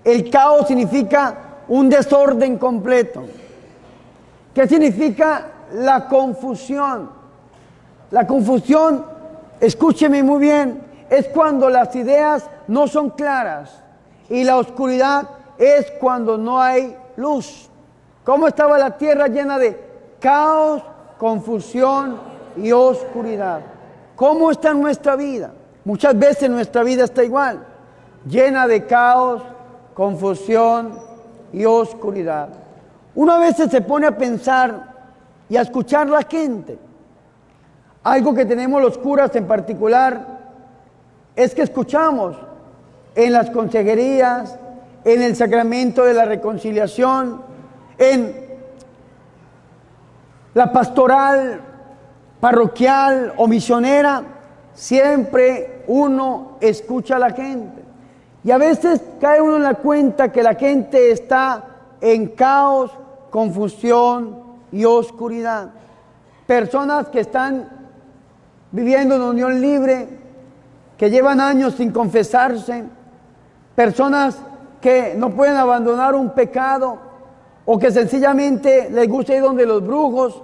El caos significa un desorden completo. ¿Qué significa la confusión? La confusión, escúcheme muy bien, es cuando las ideas no son claras, y la oscuridad es cuando no hay luz. ¿Cómo estaba la tierra llena de caos, confusión y oscuridad? ¿Cómo está nuestra vida? Muchas veces nuestra vida está igual, llena de caos, confusión y oscuridad. Uno a veces se pone a pensar y a escuchar a la gente. Algo que tenemos los curas en particular es que escuchamos en las consejerías, en el sacramento de la reconciliación, en la pastoral parroquial o misionera, siempre uno escucha a la gente. Y a veces cae uno en la cuenta que la gente está en caos, confusión y oscuridad. Personas que están viviendo en unión libre, que llevan años sin confesarse, personas que no pueden abandonar un pecado, o que sencillamente les gusta ir donde los brujos,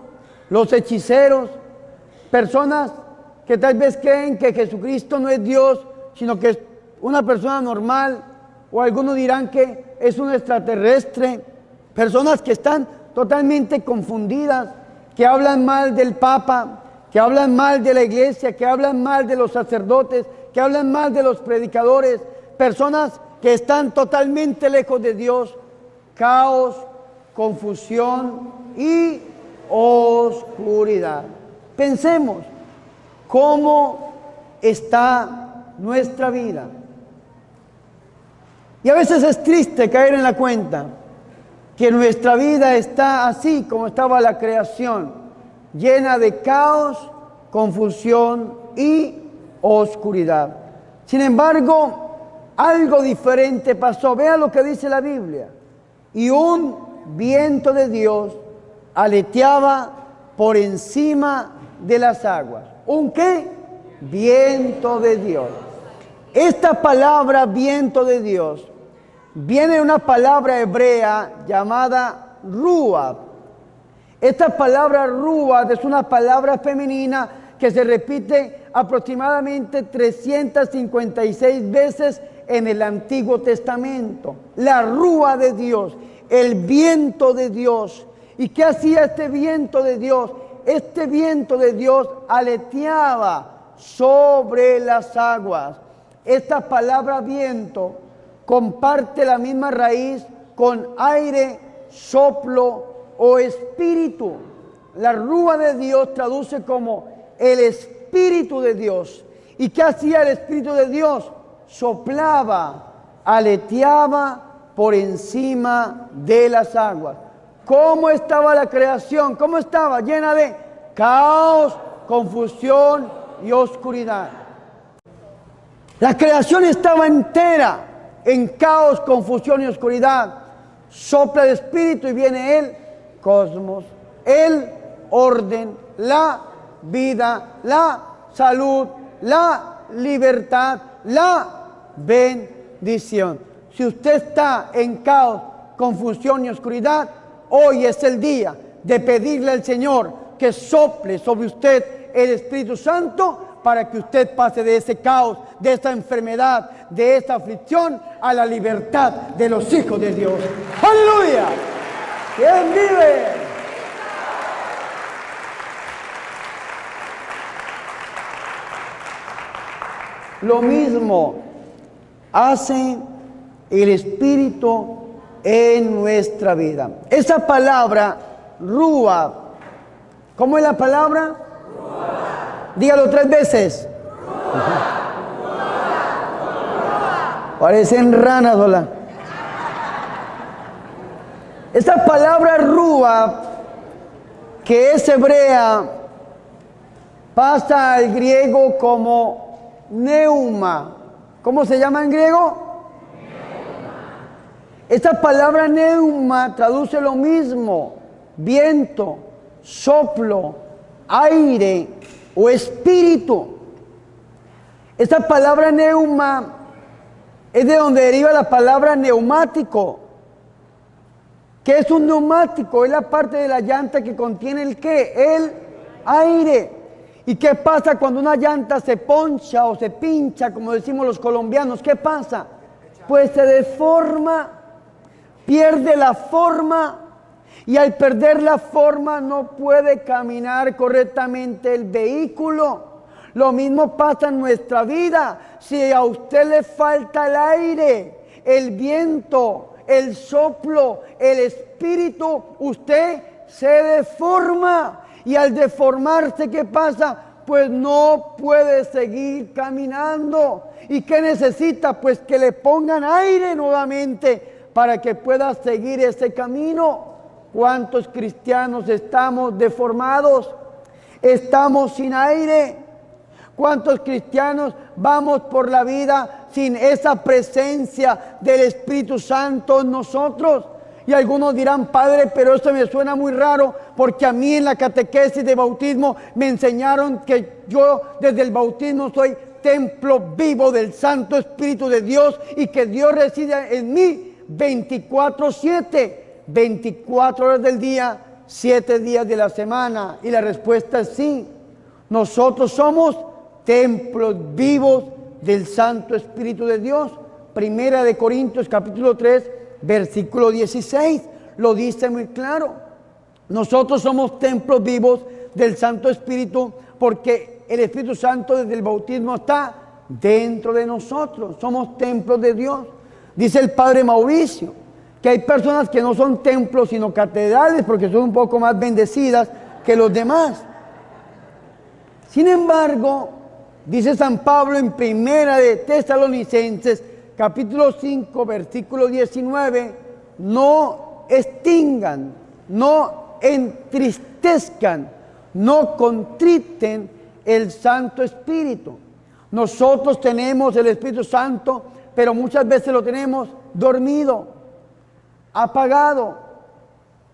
los hechiceros, personas que tal vez creen que Jesucristo no es Dios, sino que es una persona normal, o algunos dirán que es un extraterrestre, personas que están totalmente confundidas, que hablan mal del Papa, que hablan mal de la iglesia, que hablan mal de los sacerdotes, que hablan mal de los predicadores, personas que están totalmente lejos de Dios. Caos, confusión y oscuridad. Pensemos cómo está nuestra vida. Y a veces es triste caer en la cuenta que nuestra vida está así como estaba la creación, llena de caos, confusión y oscuridad. Sin embargo, algo diferente pasó. Vea lo que dice la Biblia. Y un viento de Dios aleteaba por encima de las aguas. ¿Un qué? Viento de Dios. Esta palabra viento de Dios viene de una palabra hebrea llamada ruach. Esta palabra ruach es una palabra femenina que se repite aproximadamente 356 veces en el Antiguo Testamento. La ruach de Dios, el viento de Dios. ¿Y qué hacía este viento de Dios? Este viento de Dios aleteaba sobre las aguas. Esta palabra viento comparte la misma raíz con aire, soplo o espíritu. La ruach de Dios traduce como el Espíritu de Dios. ¿Y qué hacía el Espíritu de Dios? Soplaba, aleteaba por encima de las aguas. ¿Cómo estaba la creación? ¿Cómo estaba? Llena de caos, confusión y oscuridad. La creación estaba entera en caos, confusión y oscuridad. Sopla el Espíritu y viene el cosmos, el orden, la vida, la salud, la libertad, la bendición. Si usted está en caos, confusión y oscuridad, hoy es el día de pedirle al Señor que sople sobre usted el Espíritu Santo para que usted pase de ese caos, de esta enfermedad, de esta aflicción a la libertad de los hijos de Dios. ¡Aleluya! ¿Quién vive? Lo mismo hace el Espíritu en nuestra vida. Esa palabra, ruach, ¿cómo es la palabra? Ruach. Dígalo 3 veces. Parecen ranas, hola. Esa palabra ruach, que es hebrea, pasa al griego como neuma. ¿Cómo se llama en griego? Esta palabra neuma traduce lo mismo: viento, soplo, aire o espíritu. Esta palabra neuma es de donde deriva la palabra neumático. ¿Qué es un neumático? Es la parte de la llanta que contiene el ¿qué? El aire. ¿Y qué pasa cuando una llanta se poncha o se pincha, como decimos los colombianos? ¿Qué pasa? Pues se deforma, pierde la forma, y al perder la forma no puede caminar correctamente el vehículo. Lo mismo pasa en nuestra vida. Si a usted le falta el aire, el viento, el soplo, el espíritu, usted se deforma. Y al deformarse, ¿qué pasa? Pues no puede seguir caminando. ¿Y qué necesita? Pues que le pongan aire nuevamente para que pueda seguir ese camino. ¿Cuántos cristianos estamos deformados? Estamos sin aire. ¿Cuántos cristianos vamos por la vida sin esa presencia del Espíritu Santo en nosotros? Y algunos dirán: Padre, pero esto me suena muy raro, porque a mí en la catequesis de bautismo me enseñaron que yo desde el bautismo soy templo vivo del Santo Espíritu de Dios y que Dios reside en mí 24/7, 24 horas del día, 7 días de la semana. Y la respuesta es sí. Nosotros somos templos vivos del Santo Espíritu de Dios. Primera de Corintios capítulo 3, versículo 16, lo dice muy claro. Nosotros somos templos vivos del Santo Espíritu porque el Espíritu Santo desde el bautismo está dentro de nosotros. Somos templos de Dios. Dice el Padre Mauricio que hay personas que no son templos sino catedrales porque son un poco más bendecidas que los demás. Sin embargo, dice San Pablo en Primera de Tesalonicenses capítulo 5, versículo 19, no extingan, no entristezcan, no contriten el Santo Espíritu. Nosotros tenemos el Espíritu Santo, pero muchas veces lo tenemos dormido, apagado,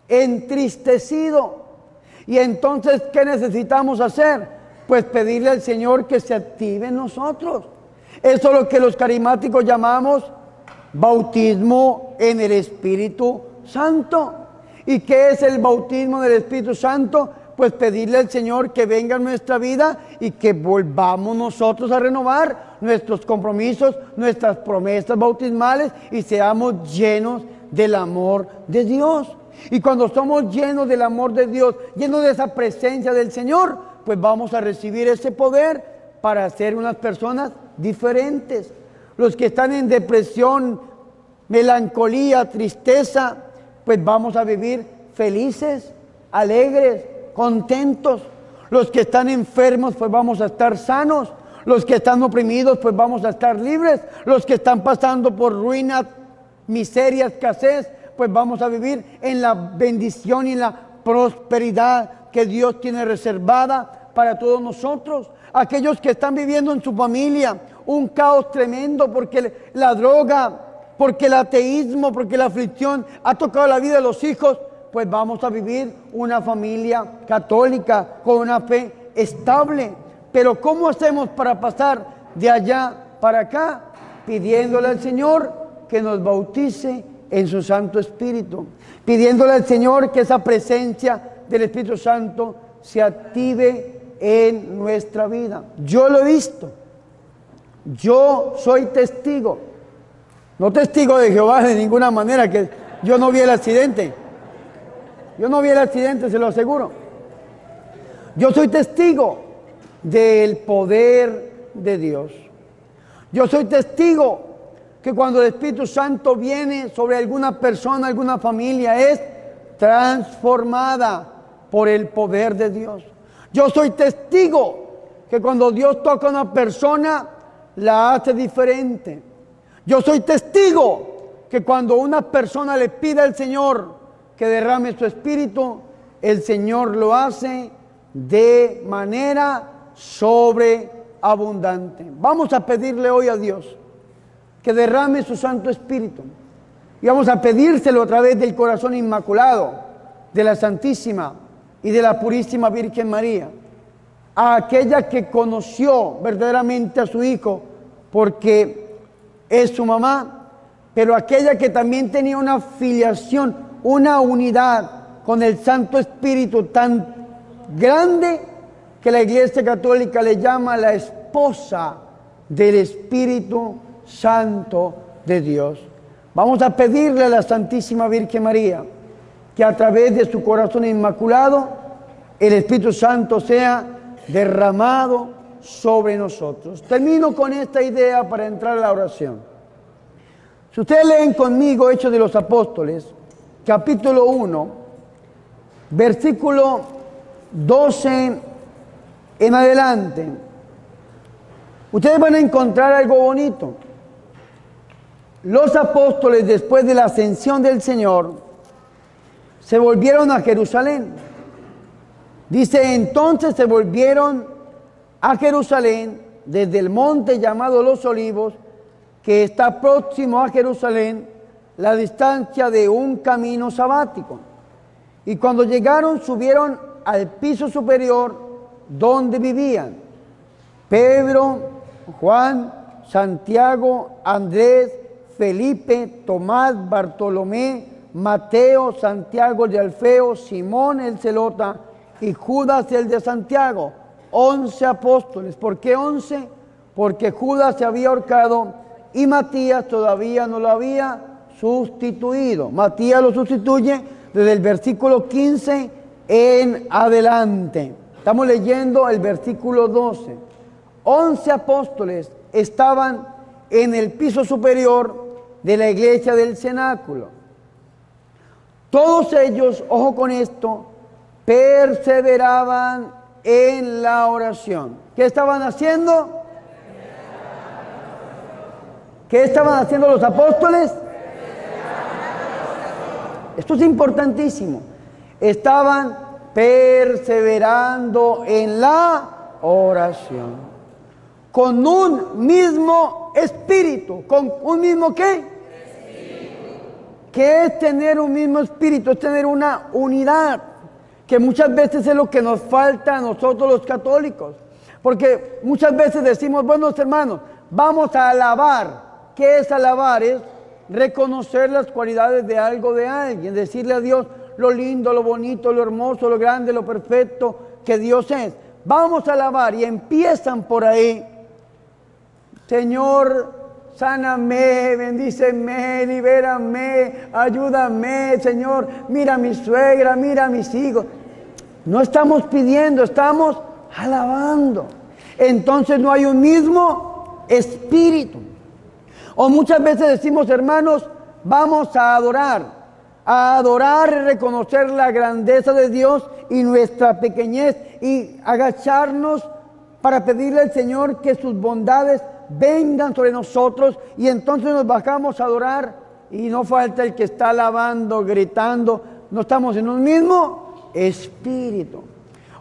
entristecido. Y entonces, ¿qué necesitamos hacer? Pues pedirle al Señor que se active en nosotros. Eso es lo que los carismáticos llamamos bautismo en el Espíritu Santo. ¿Y qué es el bautismo del Espíritu Santo? Pues pedirle al Señor que venga a nuestra vida y que volvamos nosotros a renovar nuestros compromisos, nuestras promesas bautismales y seamos llenos del amor de Dios. Y cuando somos llenos del amor de Dios, llenos de esa presencia del Señor, pues vamos a recibir ese poder para ser unas personas diferentes. Los que están en depresión, melancolía, tristeza, pues vamos a vivir felices, alegres, contentos. Los que están enfermos, pues vamos a estar sanos. Los que están oprimidos, pues vamos a estar libres. Los que están pasando por ruina, miseria, escasez, pues vamos a vivir en la bendición y en la prosperidad que Dios tiene reservada para todos nosotros. Aquellos que están viviendo en su familia un caos tremendo porque la droga, porque el ateísmo, porque la aflicción ha tocado la vida de los hijos, pues vamos a vivir una familia católica con una fe estable. Pero ¿cómo hacemos para pasar de allá para acá? Pidiéndole al Señor que nos bautice en su Santo Espíritu, pidiéndole al Señor que esa presencia del Espíritu Santo se active en nuestra vida. Yo lo he visto, yo soy testigo, no testigo de Jehová de ninguna manera, que yo no vi el accidente, se lo aseguro. Yo soy testigo del poder de Dios. Yo soy testigo que cuando el Espíritu Santo viene sobre alguna persona, alguna familia, es transformada por el poder de Dios. Yo soy testigo que cuando Dios toca a una persona, la hace diferente. Yo soy testigo que cuando una persona le pide al Señor que derrame su Espíritu, el Señor lo hace de manera sobreabundante. Vamos a pedirle hoy a Dios que derrame su Santo Espíritu. Y vamos a pedírselo a través del corazón inmaculado de la Santísima y de la Purísima Virgen María, a aquella que conoció verdaderamente a su Hijo porque es su mamá, pero aquella que también tenía una filiación, una unidad con el Santo Espíritu tan grande que la Iglesia Católica le llama la esposa del Espíritu Santo de Dios. Vamos a pedirle a la Santísima Virgen María que a través de su corazón inmaculado el Espíritu Santo sea derramado sobre nosotros. Termino con esta idea para entrar a la oración. Si ustedes leen conmigo Hechos de los Apóstoles, capítulo 1, versículo 12 en adelante, ustedes van a encontrar algo bonito. Los apóstoles, después de la ascensión del Señor, se volvieron a Jerusalén. Dice, entonces se volvieron a Jerusalén desde el monte llamado Los Olivos, que está próximo a Jerusalén, la distancia de un camino sabático. Y cuando llegaron, subieron al piso superior donde vivían Pedro, Juan, Santiago, Andrés, Felipe, Tomás, Bartolomé, Mateo, Santiago de Alfeo, Simón el Zelota y Judas el de Santiago. 11 apóstoles. ¿Por qué 11? Porque Judas se había ahorcado y Matías todavía no lo había sustituido. Matías lo sustituye desde el versículo 15 en adelante. Estamos leyendo el versículo 12. 11 apóstoles estaban en el piso superior de la iglesia del cenáculo. Todos ellos, ojo con esto, perseveraban en la oración. ¿Qué estaban haciendo? ¿Qué estaban haciendo los apóstoles? Esto es importantísimo. Estaban perseverando en la oración. Con un mismo espíritu. ¿Con un mismo qué? Espíritu. ¿Qué es tener un mismo espíritu? Es tener una unidad, que muchas veces es lo que nos falta a nosotros los católicos. Porque muchas veces decimos, buenos hermanos, vamos a alabar. ¿Qué es alabar? Es reconocer las cualidades de algo, de alguien, decirle a Dios lo lindo, lo bonito, lo hermoso, lo grande, lo perfecto que Dios es. Vamos a alabar y empiezan por ahí. Señor, sáname, bendíceme, libérame, ayúdame, Señor. Mira a mi suegra, mira a mis hijos. No estamos pidiendo, estamos alabando. Entonces no hay un mismo espíritu. O muchas veces decimos, hermanos, vamos a adorar y reconocer la grandeza de Dios y nuestra pequeñez y agacharnos para pedirle al Señor que sus bondades vengan sobre nosotros, y entonces nos bajamos a adorar y no falta el que está alabando, gritando. No estamos en un mismo espíritu.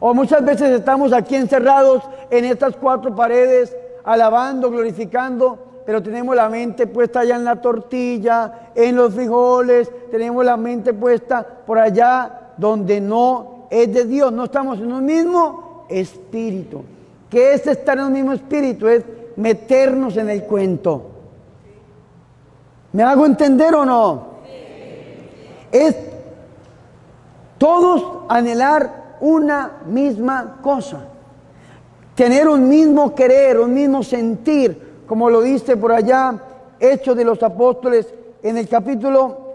O muchas veces estamos aquí encerrados en estas cuatro paredes, alabando, glorificando, pero tenemos la mente puesta allá en la tortilla, en los frijoles, tenemos la mente puesta por allá donde no es de Dios. No estamos en un mismo espíritu. ¿Qué es estar en un mismo espíritu? Es meternos en el cuento. ¿Me hago entender o no? Es todos anhelar una misma cosa, tener un mismo querer, un mismo sentir, como lo dice por allá Hechos de los Apóstoles en el capítulo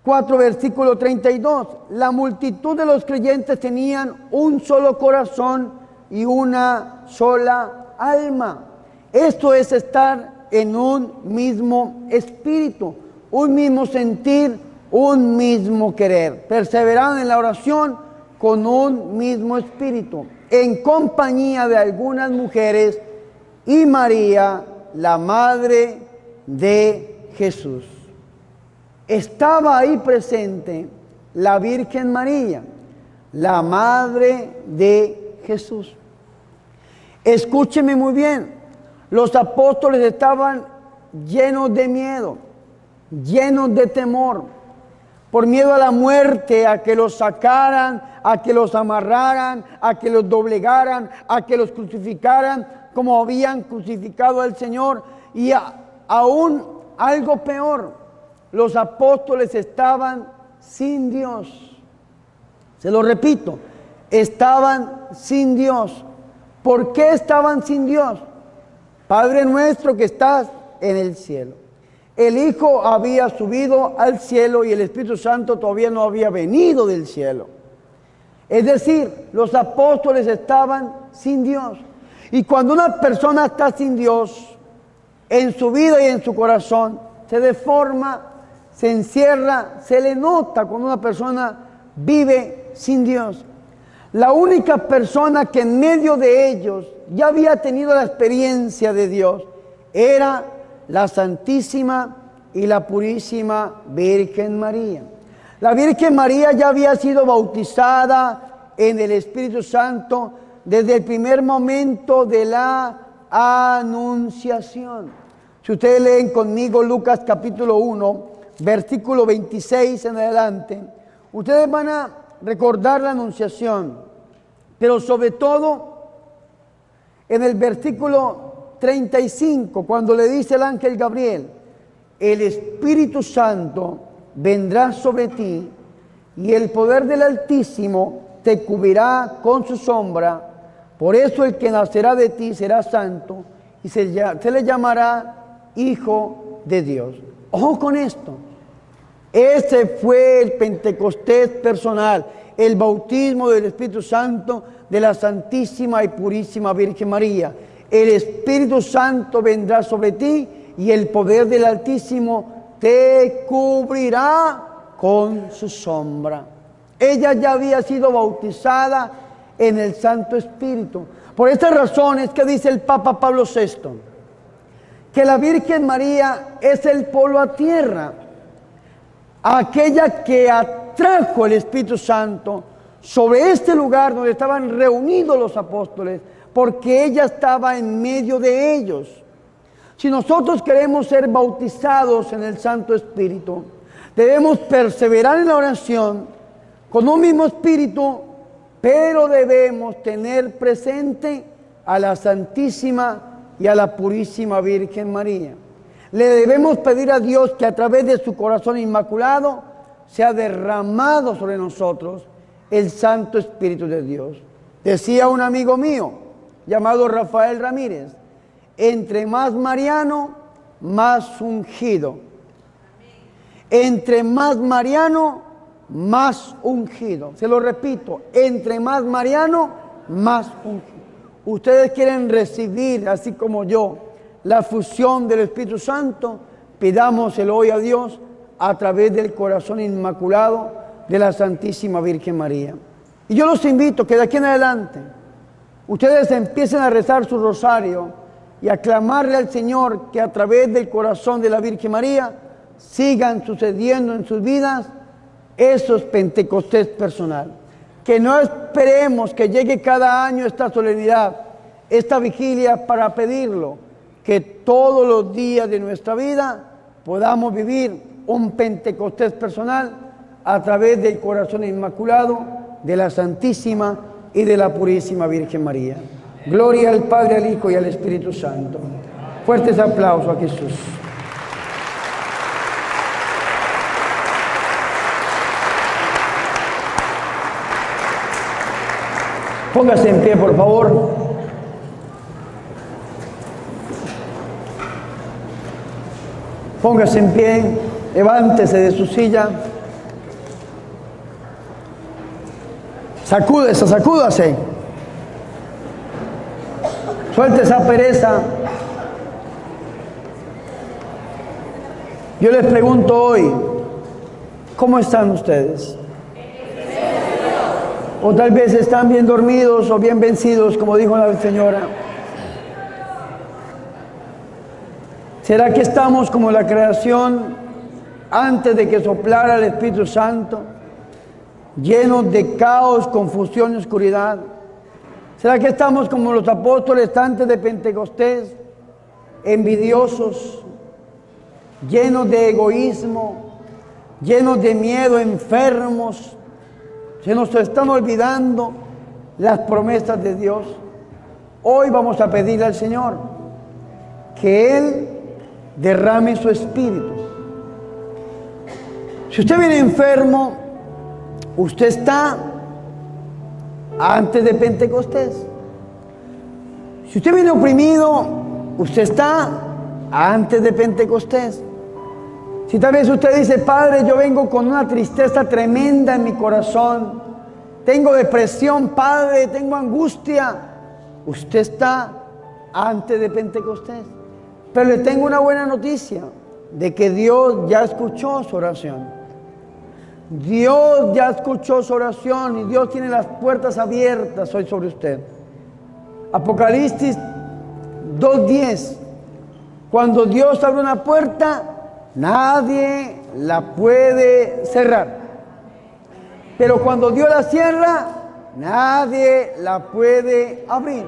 4, versículo 32. La multitud de los creyentes tenían un solo corazón y una sola alma. Esto es estar en un mismo espíritu, un mismo sentir, un mismo querer. Perseveraron en la oración con un mismo espíritu, en compañía de algunas mujeres y María, la madre de Jesús. Estaba ahí presente la Virgen María, la madre de Jesús. Escúcheme muy bien, los apóstoles estaban llenos de miedo, llenos de temor, por miedo a la muerte, a que los sacaran, a que los amarraran, a que los doblegaran, a que los crucificaran, como habían crucificado al Señor. Y aún algo peor, los apóstoles estaban sin Dios. Se lo repito, estaban sin Dios. ¿Por qué estaban sin Dios? Padre nuestro que estás en el cielo. El Hijo había subido al cielo y el Espíritu Santo todavía no había venido del cielo. Es decir, los apóstoles estaban sin Dios. Y cuando una persona está sin Dios, en su vida y en su corazón, se deforma, se encierra, se le nota cuando una persona vive sin Dios. La única persona que en medio de ellos ya había tenido la experiencia de Dios era la Santísima y la Purísima Virgen María. La Virgen María ya había sido bautizada en el Espíritu Santo desde el primer momento de la Anunciación. Si ustedes leen conmigo Lucas capítulo 1, versículo 26 en adelante, ustedes van a recordar la Anunciación, pero sobre todo en el versículo 35, cuando le dice el ángel Gabriel: el Espíritu Santo vendrá sobre ti y el poder del Altísimo te cubrirá con su sombra. Por eso el que nacerá de ti será santo y se le llamará Hijo de Dios. Ojo con esto. Ese fue el Pentecostés personal, el bautismo del Espíritu Santo de la Santísima y Purísima Virgen María. El Espíritu Santo vendrá sobre ti y el poder del Altísimo te cubrirá con su sombra. Ella ya había sido bautizada en el Santo Espíritu. Por estas razones que dice el Papa Pablo VI, que la Virgen María es el polo a tierra, aquella que atrajo el Espíritu Santo sobre este lugar donde estaban reunidos los apóstoles, porque ella estaba en medio de ellos. Si nosotros queremos ser bautizados en el Santo Espíritu, debemos perseverar en la oración con un mismo espíritu, pero debemos tener presente a la Santísima y a la Purísima Virgen María. Le debemos pedir a Dios que a través de su corazón inmaculado sea derramado sobre nosotros el Santo Espíritu de Dios. Decía un amigo mío, llamado Rafael Ramírez, entre más mariano, más ungido. Entre más mariano, más ungido. Se lo repito, entre más mariano, más ungido. Ustedes quieren recibir, así como yo, la fusión del Espíritu Santo, pidámoselo hoy a Dios a través del corazón inmaculado de la Santísima Virgen María. Y yo los invito que de aquí en adelante ustedes empiecen a rezar su rosario y a clamarle al Señor que a través del corazón de la Virgen María sigan sucediendo en sus vidas esos Pentecostés personal. Que no esperemos que llegue cada año esta solemnidad, esta vigilia para pedirlo, que todos los días de nuestra vida podamos vivir un Pentecostés personal a través del corazón inmaculado de la Santísima y de la Purísima Virgen María. Gloria al Padre, al Hijo y al Espíritu Santo. Fuertes aplausos a Jesús. Póngase en pie, por favor. Póngase en pie, levántese de su silla. Sacúdase. Suelte esa pereza. Yo les pregunto hoy, ¿cómo están ustedes? O tal vez están bien dormidos o bien vencidos, como dijo la señora. ¿Será que estamos como la creación antes de que soplara el Espíritu Santo, llenos de caos, confusión y oscuridad? ¿Será que estamos como los apóstoles antes de Pentecostés, envidiosos, llenos de egoísmo, llenos de miedo, enfermos? Se nos están olvidando las promesas de Dios. Hoy vamos a pedirle al Señor que Él derrame su espíritu. Si usted viene enfermo, usted está antes de Pentecostés. Si usted viene oprimido, usted está antes de Pentecostés. Si tal vez usted dice, Padre, yo vengo con una tristeza tremenda en mi corazón, tengo depresión, Padre, tengo angustia, usted está antes de Pentecostés. Pero le tengo una buena noticia, de que Dios ya escuchó su oración. Dios ya escuchó su oración y Dios tiene las puertas abiertas hoy sobre usted. Apocalipsis 2:10. Cuando Dios abre una puerta, nadie la puede cerrar. Pero cuando Dios la cierra, nadie la puede abrir.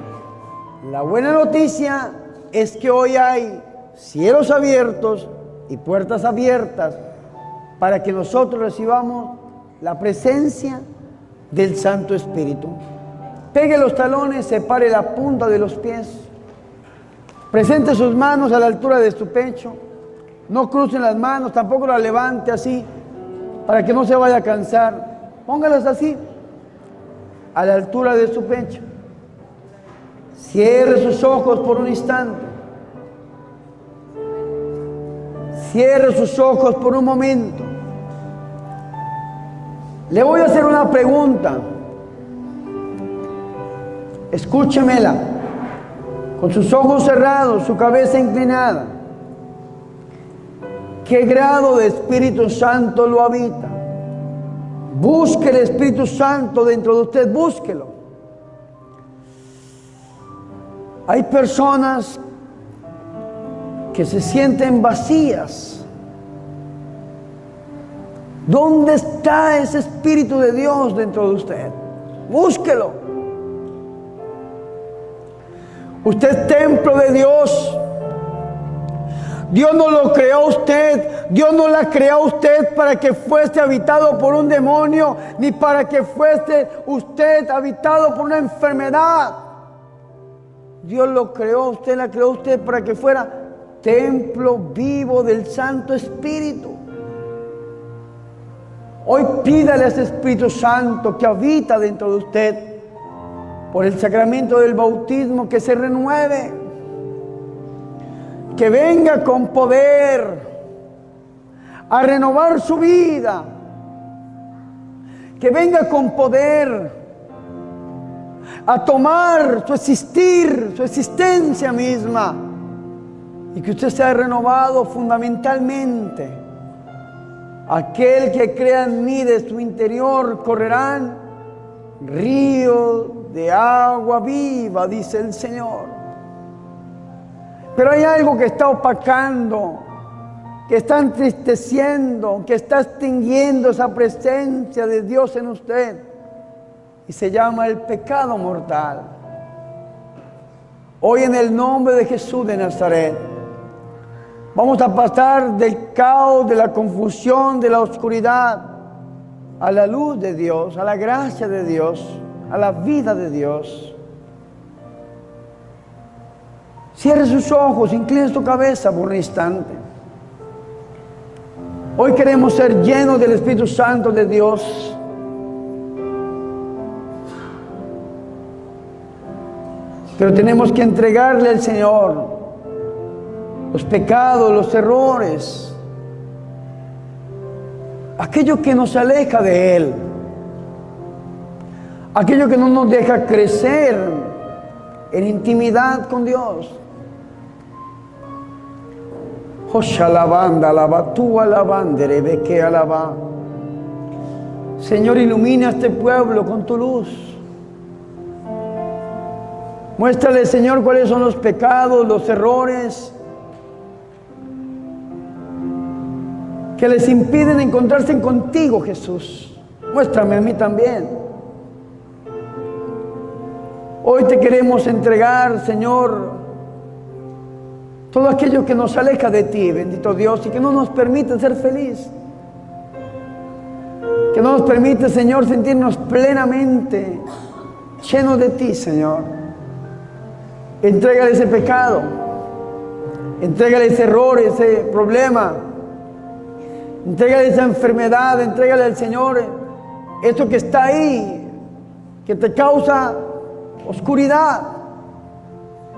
La buena noticia es que hoy hay cielos abiertos y puertas abiertas para que nosotros recibamos la presencia del Santo Espíritu. Pegue los talones, separe la punta de los pies, presente sus manos a la altura de su pecho, no crucen las manos, tampoco las levante así, para que no se vaya a cansar. Póngalas así, a la altura de su pecho. Cierre sus ojos por un instante. Cierre sus ojos por un momento. Le voy a hacer una pregunta. Escúchemela. Con sus ojos cerrados, su cabeza inclinada. ¿Qué grado de Espíritu Santo lo habita? Busque el Espíritu Santo dentro de usted, búsquelo. Hay personas que se sienten vacías. ¿Dónde está ese Espíritu de Dios dentro de usted? Búsquelo. Usted es templo de Dios. Dios no lo creó a usted, Dios no la creó a usted para que fuese habitado por un demonio, ni para que fuese usted habitado por una enfermedad. Dios lo creó a usted, la creó a usted para que fuera templo vivo del Santo Espíritu. Hoy pídale a ese Espíritu Santo que habita dentro de usted, por el sacramento del bautismo, que se renueve, que venga con poder a renovar su vida, que venga con poder a tomar su existir, su existencia misma, y que usted sea renovado fundamentalmente. Aquel que crea en mí, de su interior correrán ríos de agua viva, dice el Señor. Pero hay algo que está opacando, que está entristeciendo, que está extinguiendo esa presencia de Dios en usted, y se llama el pecado mortal. Hoy, en el nombre de Jesús de Nazaret, vamos a pasar del caos, de la confusión, de la oscuridad, a la luz de Dios, a la gracia de Dios, a la vida de Dios. Cierre sus ojos, incline su cabeza por un instante. Hoy queremos ser llenos del Espíritu Santo de Dios. Pero tenemos que entregarle al Señor los pecados, los errores, aquello que nos aleja de Él, aquello que no nos deja crecer en intimidad con Dios. Señor, ilumina a este pueblo con tu luz. Muéstrale, Señor, cuáles son los pecados, los errores que les impiden encontrarse contigo, Jesús. Muéstrame a mí también. Hoy te queremos entregar, Señor, todo aquello que nos aleja de ti, bendito Dios, y que no nos permite ser feliz. Que no nos permite, Señor, sentirnos plenamente llenos de ti, Señor. Entrégale ese pecado, entrégale ese error, ese problema, entrégale esa enfermedad, entrégale al Señor eso que está ahí, que te causa oscuridad,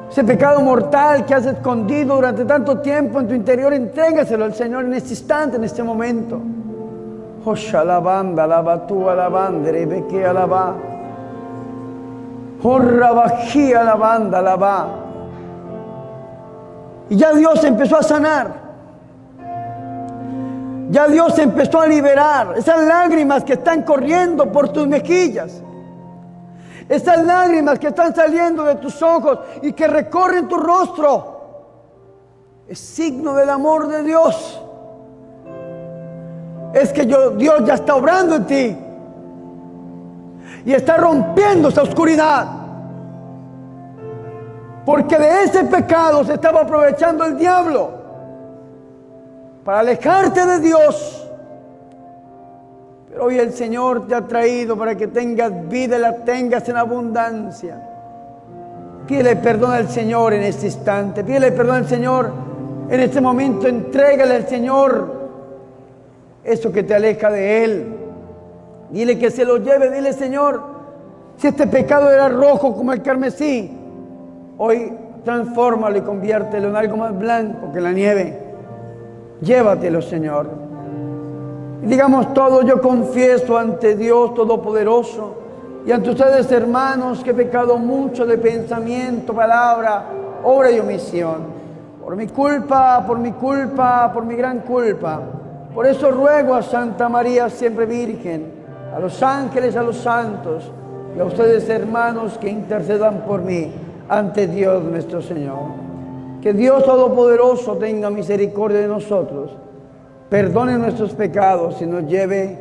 ese pecado mortal que has escondido durante tanto tiempo en tu interior. Entrégaselo al Señor en este instante, en este momento. Oshalabanda, alabatú, alabandere, beque, alabá. Jorrabají, alabanda, alabá. Y ya Dios empezó a sanar. Ya Dios empezó a liberar esas lágrimas que están corriendo por tus mejillas. Esas lágrimas que están saliendo de tus ojos y que recorren tu rostro. Es signo del amor de Dios. Es que Dios ya está obrando en ti. Y está rompiendo esa oscuridad. Porque de ese pecado se estaba aprovechando el diablo para alejarte de Dios. Pero hoy el Señor te ha traído para que tengas vida y la tengas en abundancia. Pídele perdón al Señor en este instante. Pídele perdón al Señor en este momento. Entrégale al Señor eso que te aleja de Él. Dile que se lo lleve. Dile: Señor, si este pecado era rojo como el carmesí, hoy transfórmalo y conviértelo en algo más blanco que la nieve. Llévatelo, Señor. Y digamos todo: yo confieso ante Dios Todopoderoso y ante ustedes, hermanos, que he pecado mucho de pensamiento, palabra, obra y omisión. Por mi culpa, por mi gran culpa. Por eso ruego a Santa María, siempre Virgen, a los ángeles, a los santos y a ustedes, hermanos, que intercedan por mí ante Dios nuestro Señor. Que Dios Todopoderoso tenga misericordia de nosotros, perdone nuestros pecados y nos lleve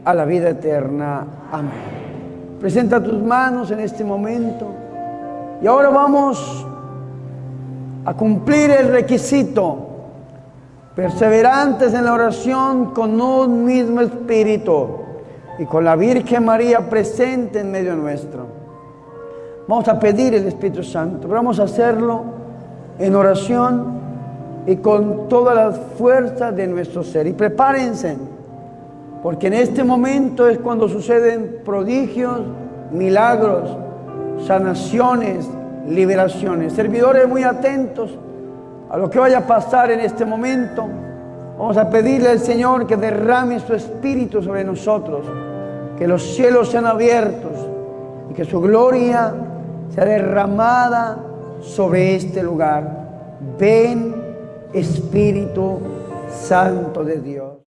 a la vida eterna. Amén. Presenta tus manos en este momento y ahora vamos a cumplir el requisito: perseverantes en la oración con un mismo espíritu y con la Virgen María presente en medio nuestro. Vamos a pedir el Espíritu Santo, pero vamos a hacerlo en oración y con todas las fuerzas de nuestro ser. Y prepárense, porque en este momento es cuando suceden prodigios, milagros, sanaciones, liberaciones. Servidores, muy atentos a lo que vaya a pasar en este momento. Vamos a pedirle al Señor que derrame su Espíritu sobre nosotros, que los cielos sean abiertos y que su gloria sea derramada sobre este lugar. Ven, Espíritu Santo de Dios.